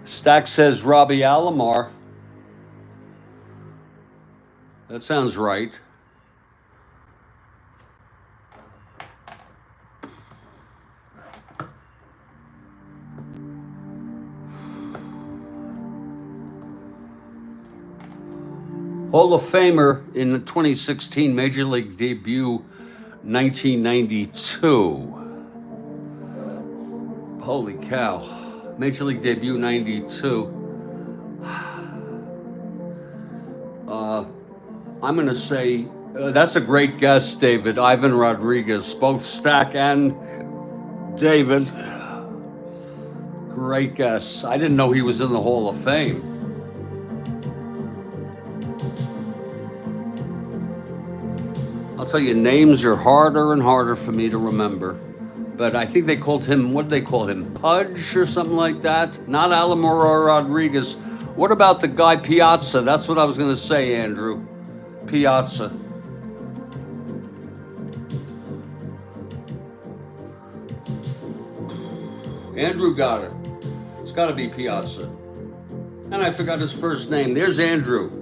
Stack says Robbie Alomar. That sounds right. Hall of Famer in the 2016 Major League debut, 1992. Holy cow. Major League debut, 92. I'm going to say, that's a great guess, David. Ivan Rodriguez, both Stack and David. Great guess. I didn't know he was in the Hall of Fame. I'll tell you, names are harder and harder for me to remember. But I think they called him, what did they call him? Pudge or something like that? Not Alomar Rodriguez. What about the guy Piazza? That's what I was going to say, Andrew. Piazza. Andrew got it. It's got to be Piazza. And I forgot his first name. There's Andrew.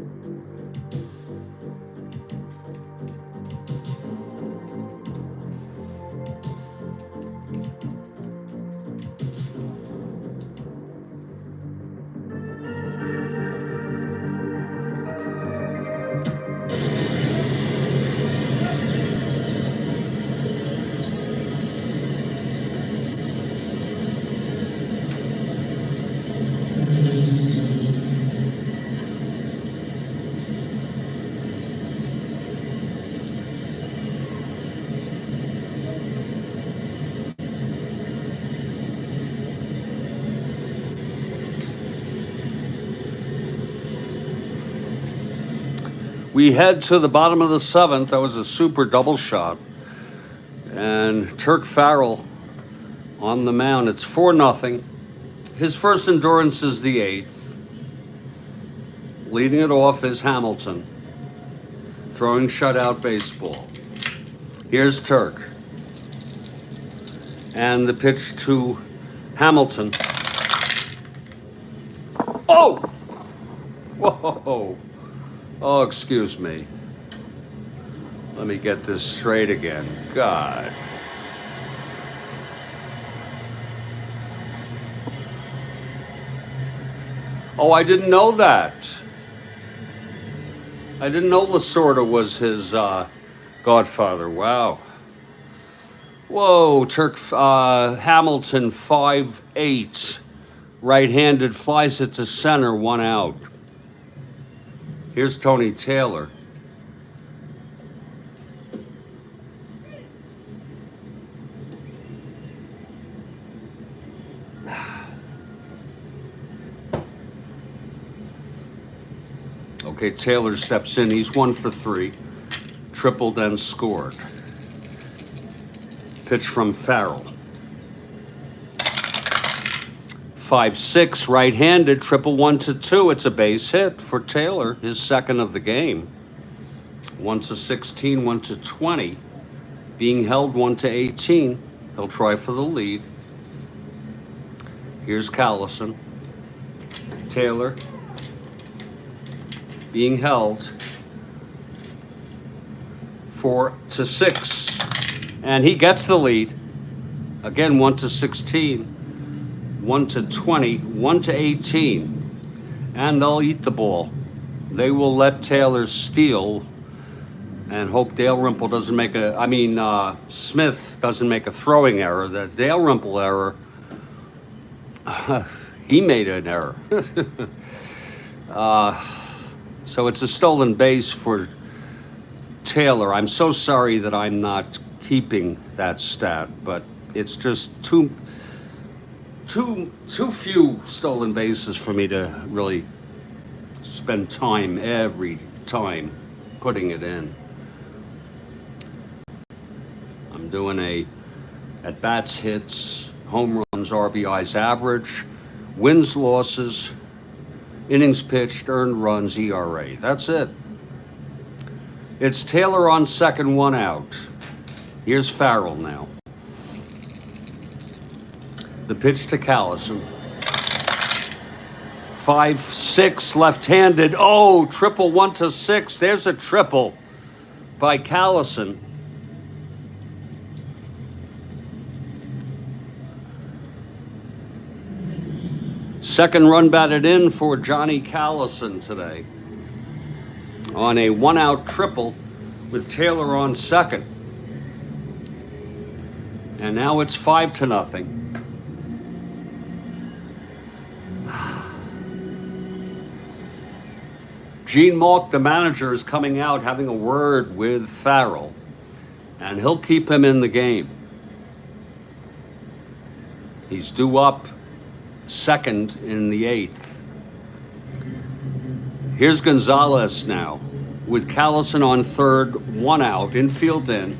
We head to the bottom of the seventh. That was a super double shot. And Turk Farrell on the mound. It's 4-0. His first endurance is the eighth. Leading it off is Hamilton, throwing shutout baseball. Here's Turk. And the pitch to Hamilton. Oh! Whoa! Oh, excuse me. Let me get this straight again. God. Oh, I didn't know that. I didn't know Lasorda was his godfather. Wow. Whoa, Hamilton, 5'8", right-handed, flies it to center, 1 out. Here's Tony Taylor. Okay, Taylor steps in. He's 1 for 3. Tripled and scored. Pitch from Farrell. 5'6", right-handed, triple 1-2. It's a base hit for Taylor, his second of the game. 1-16, 1-20. Being held 1-18. He'll try for the lead. Here's Callison. Taylor being held 4-6. And he gets the lead. Again, 1-16, 1-20, 1-18. And they'll eat the ball. They will let Taylor steal and hope Dalrymple doesn't make Smith doesn't make a throwing error. The Dalrymple error, he made an error. So it's a stolen base for Taylor. I'm so sorry that I'm not keeping that stat, but it's just too few stolen bases for me to really spend time every time putting it in. I'm doing a at-bats, hits, home runs, RBIs average, wins, losses, innings pitched, earned runs, ERA. That's it. It's Taylor on second, 1 out. Here's Farrell now. The pitch to Callison. 5'6", left-handed. Oh, triple 1-6. There's a triple by Callison. Second run batted in for Johnny Callison today on a 1-out triple with Taylor on second. And now it's 5-0. Gene Malk, the manager, is coming out having a word with Farrell, and he'll keep him in the game. He's due up second in the 8th. Here's Gonzalez now with Callison on third, 1 out, infield in.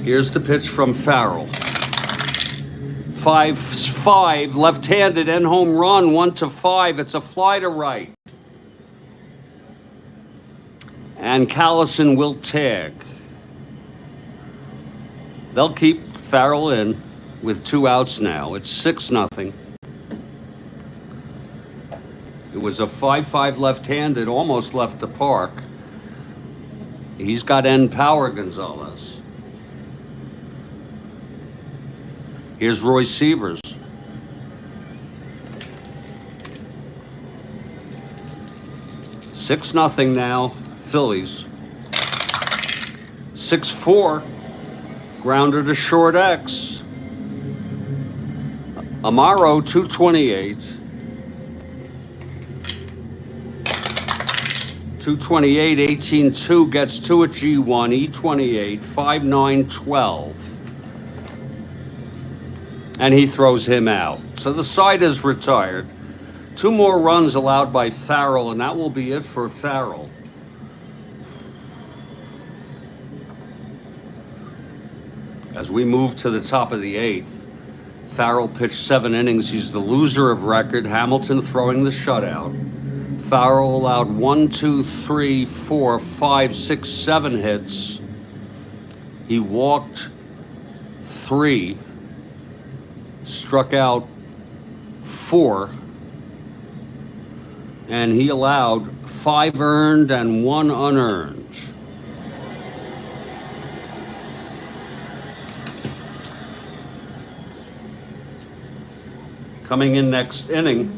Here's the pitch from Farrell. 5'5", left-handed, and home run, 1-5. It's a fly to right. And Callison will tag. They'll keep Farrell in with 2 outs now. It's 6-0. It was a 5'5", left-handed, almost left the park. He's got end power, Gonzalez. Here's Roy Sievers. Six nothing now, Phillies. 6-4, grounder to short X. Amaro, 228. 228, 18-2, gets 2 at G1, E28, 5-9, 12. And he throws him out. So the side is retired. 2 more runs allowed by Farrell, and that will be it for Farrell. As we move to the top of the 8th, Farrell pitched 7 innings. He's the loser of record. Hamilton throwing the shutout. Farrell allowed 1, 2, 3, 4, 5, 6, 7 hits. He walked 3, struck out 4, and he allowed 5 earned and 1 unearned. Coming in next inning,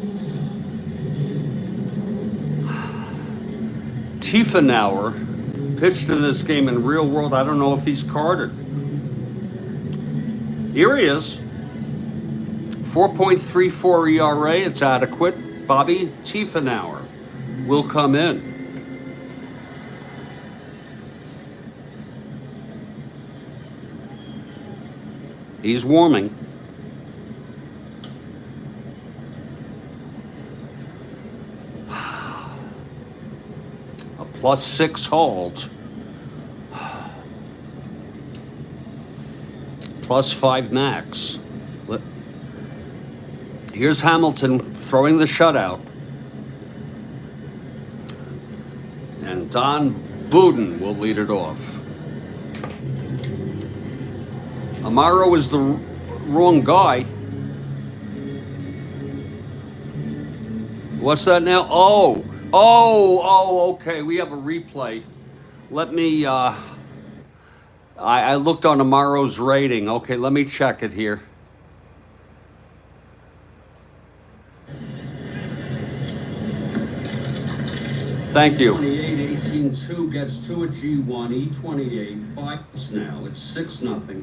Tiefenauer pitched in this game in real world. I don't know if he's carded. Here he is. 4.34 ERA. It's adequate. Bobby Tiefenauer will come in. He's warming. +6 hold. +5 max. Here's Hamilton throwing the shutout. And Don Budin will lead it off. Amaro is the wrong guy. What's that now? Oh, okay. We have a replay. Let me, I looked on Amaro's rating. Okay, let me check it here. Thank you. 28-18-2 gets to a G1, E28, 5 now. It's 6-0.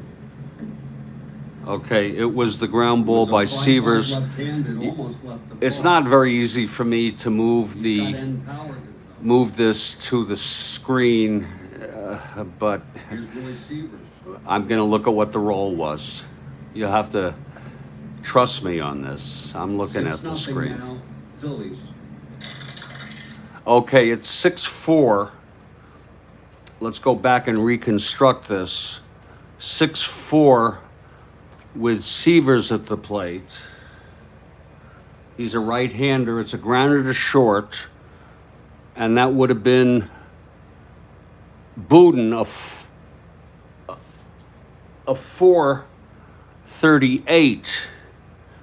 Okay, it was the ground ball by Severs. It's not very easy for me to move this to the screen, but I'm going to look at what the roll was. You have to trust me on this. I'm looking at the screen. Phillies. Okay, it's 6-4. Let's go back and reconstruct this. 6-4 with Severs at the plate. He's a right-hander. It's a grounder to short. And that would have been Budin, a 438.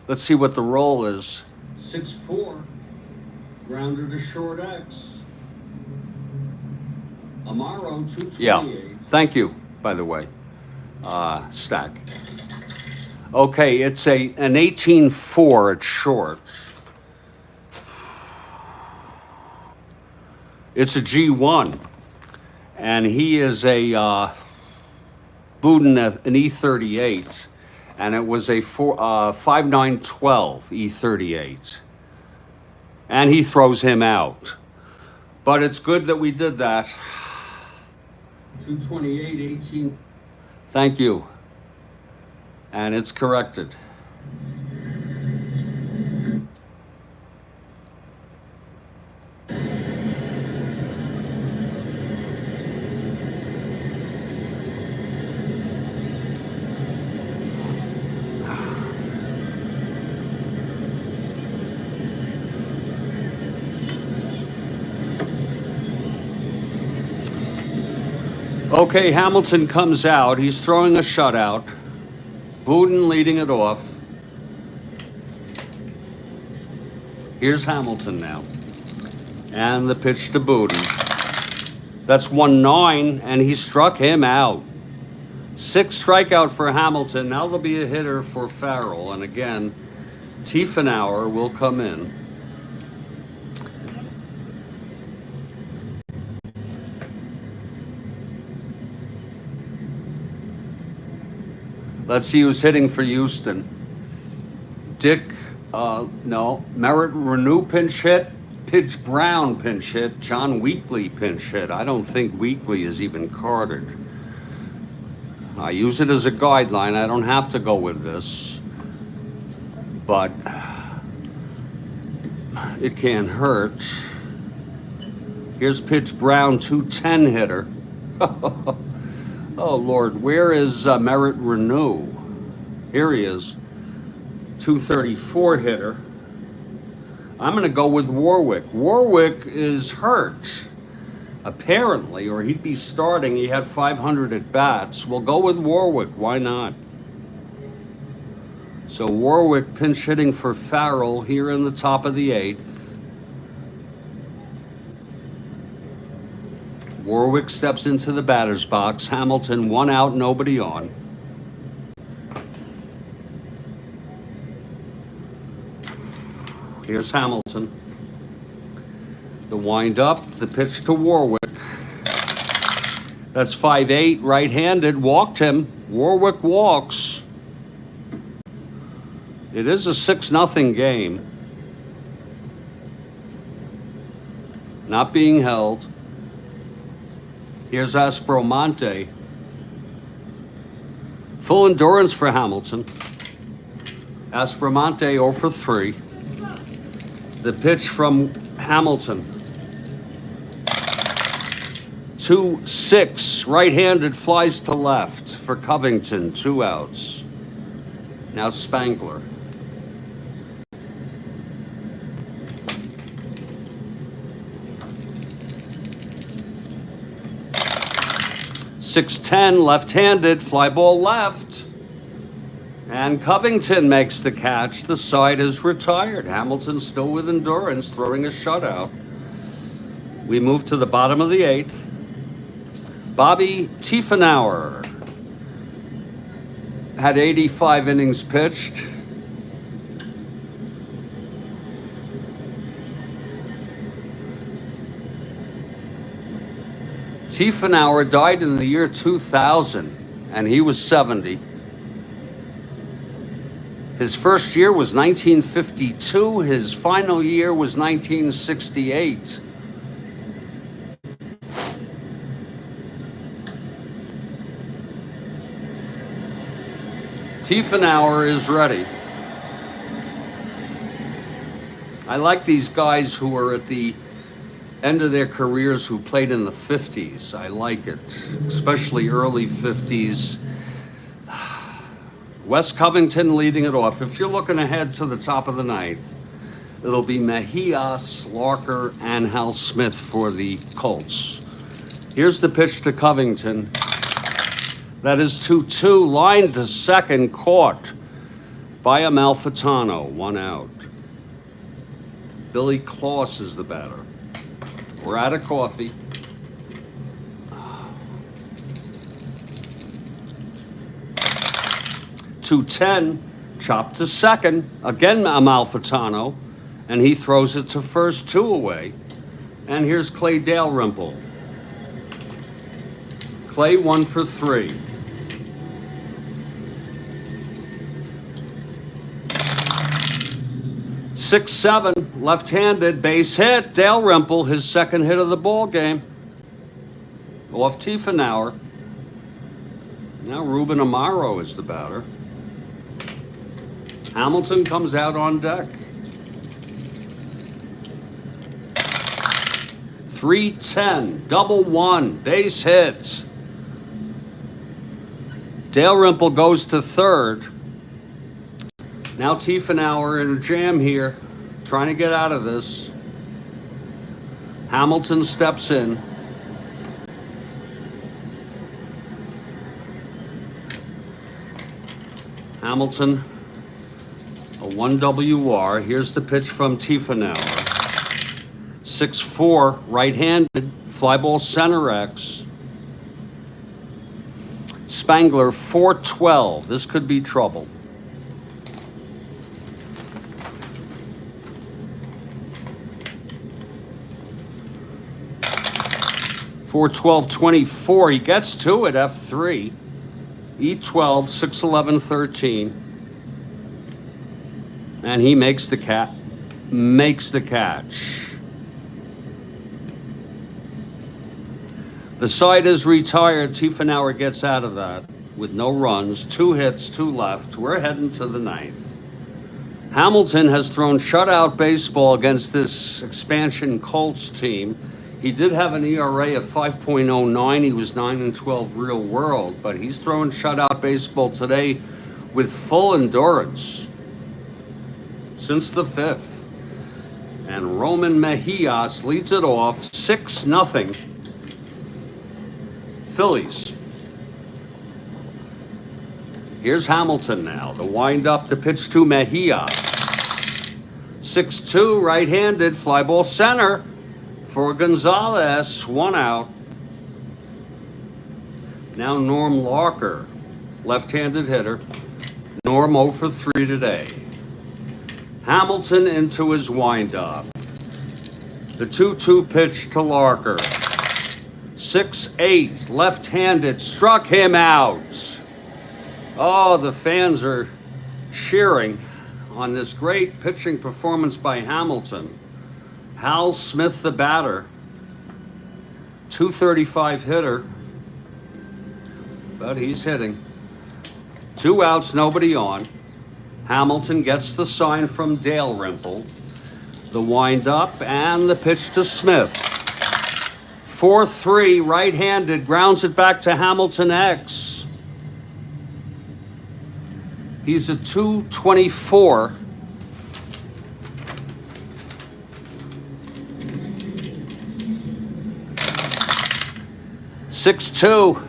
Let's see what the roll is. 6-4. Grounder to short X. Amaro 228. Yeah. Thank you, by the way. Stack. Okay, it's an 18-4 at short. It's a G1. And he is a Budin, an E38. And it was a 5.912 E38. And he throws him out. But it's good that we did that. 228-18. Thank you. And it's corrected. Okay, Hamilton comes out. He's throwing a shutout. Budin leading it off. Here's Hamilton now. And the pitch to Budin. That's 1-9, and he struck him out. 6 strikeout for Hamilton. Now there'll be a hitter for Farrell. And again, Tiefenauer will come in. Let's see who's hitting for Houston. Merritt Renew pinch hit, Pidge Brown pinch hit, John Weekly pinch hit. I don't think Weekly is even carded. I use it as a guideline. I don't have to go with this. But it can't hurt. Here's pitch Brown, 210 hitter. Oh, Lord, where is Merritt Renew? Here he is, 234 hitter. I'm going to go with Warwick. Warwick is hurt, apparently, or he'd be starting. He had 500 at bats. We'll go with Warwick. Why not? So Warwick pinch hitting for Farrell here in the top of the 8th. Warwick steps into the batter's box. Hamilton, 1 out, nobody on. Here's Hamilton. The wind up, the pitch to Warwick. That's 5-8, right-handed, walked him. Warwick walks. It is a 6-0 game. Not being held. Here's Strat-O-Matic. Full endurance for Hamilton. Strat-O-Matic 0 for 3. The pitch from Hamilton. 2-6, right-handed, flies to left for Covington, 2 outs. Now Spangler. .610, left-handed, fly ball left. And Covington makes the catch. The side is retired. Hamilton still with endurance, throwing a shutout. We move to the bottom of the 8th. Bobby Tiefenauer had 85 innings pitched. Tiefenauer died in the year 2000, and he was 70. His first year was 1952. His final year was 1968. Tiefenauer is ready. I like these guys who are at the end of their careers who played in the 50s. I like it, especially early 50s. Wes Covington leading it off. If you're looking ahead to the top of the 9th, it'll be Mejia, Slarker, and Hal Smith for the Colts. Here's the pitch to Covington. That is 2-2, line to second, caught by Amalfitano, 1 out. Billy Kloss is the batter. We're out of coffee. .210, chopped to second. Again, Amalfitano, and he throws it to first, 2 away. And here's Clay Dalrymple. Clay 1 for 3. .67, left-handed, base hit. Dalrymple, his second hit of the ball game. Off Tiefenauer. Now Ruben Amaro is the batter. Hamilton comes out on deck. 3-10, double 1, base hit. Dalrymple goes to third. Now Tiefenauer in a jam here, trying to get out of this. Hamilton steps in. Hamilton, a 1 WR. Here's the pitch from Tiefenauer. 6-4, right-handed, fly ball center X. Spangler, 4-12. This could be trouble. .412.24. He gets to it, F3. E12, 6-11, 13. And he makes the catch. The side is retired. Tiefenauer gets out of that with no runs. 2 hits, 2 left. We're heading to the 9th. Hamilton has thrown shutout baseball against this expansion Colts team. He did have an ERA of 5.09. He was 9-12 real world, but he's throwing shutout baseball today with full endurance since the 5th. And Roman Mejias leads it off 6-0. Phillies. Here's Hamilton now. The wind-up to pitch to Mejias. 6-2, right-handed, fly ball center for Gonzalez. 1 out. Now Norm Larker, left-handed hitter. Norm 0 for 3 today. Hamilton into his wind-up. The 2-2 pitch to Larker. 6-8, left-handed, struck him out. Oh, the fans are cheering on this great pitching performance by Hamilton. Hal Smith, the batter, 235 hitter, but he's hitting. 2 outs, nobody on. Hamilton gets the sign from Dalrymple. The wind-up and the pitch to Smith. 4-3, right-handed, grounds it back to Hamilton X. He's a 224. (6-2)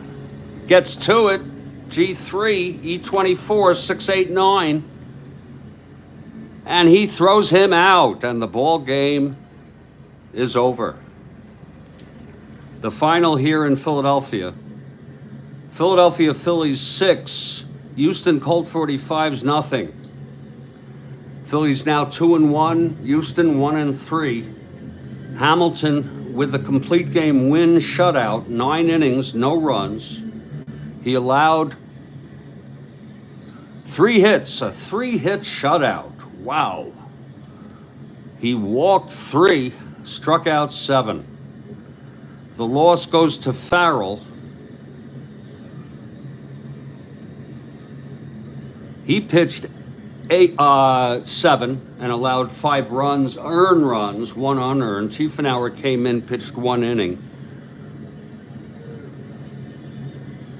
gets to it. G3, E24, 6-8-9. And he throws him out, and the ball game is over. The final here in Philadelphia. Philadelphia Phillies 6, Houston Colt 45s 0. Phillies now 2-1, Houston 1-3. Hamilton with a complete game win shutout, 9 innings, no runs. He allowed 3 hits, a 3-hit shutout. Wow. He walked 3, struck out 7. The loss goes to Farrell. He pitched 7 and allowed 5 runs, earned runs, 1 unearned. Tiefenauer came in, pitched 1 inning.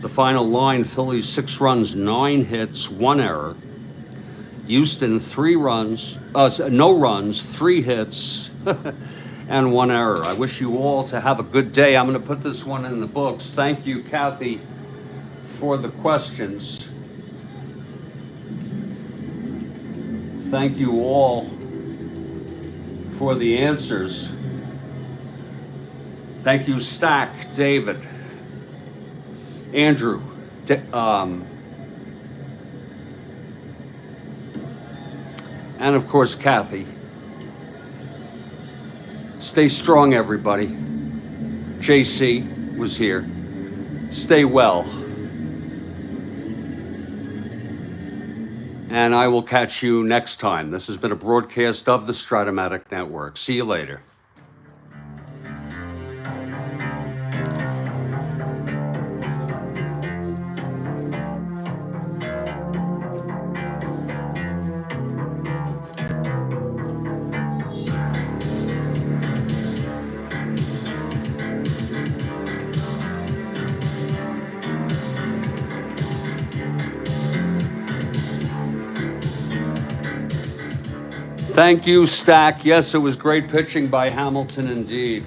The final line, Phillies 6 runs, 9 hits, 1 error. Houston 3 runs, no runs, 3 hits, and 1 error. I wish you all to have a good day. I'm going to put this one in the books. Thank you, Kathy, for the questions. Thank you all for the answers. Thank you, Stack, David, Andrew, and of course, Kathy. Stay strong, everybody. JC was here. Stay well. And I will catch you next time. This has been a broadcast of the Strat-O-Matic Network. See you later. Thank you, Stack. Yes, it was great pitching by Hamilton indeed.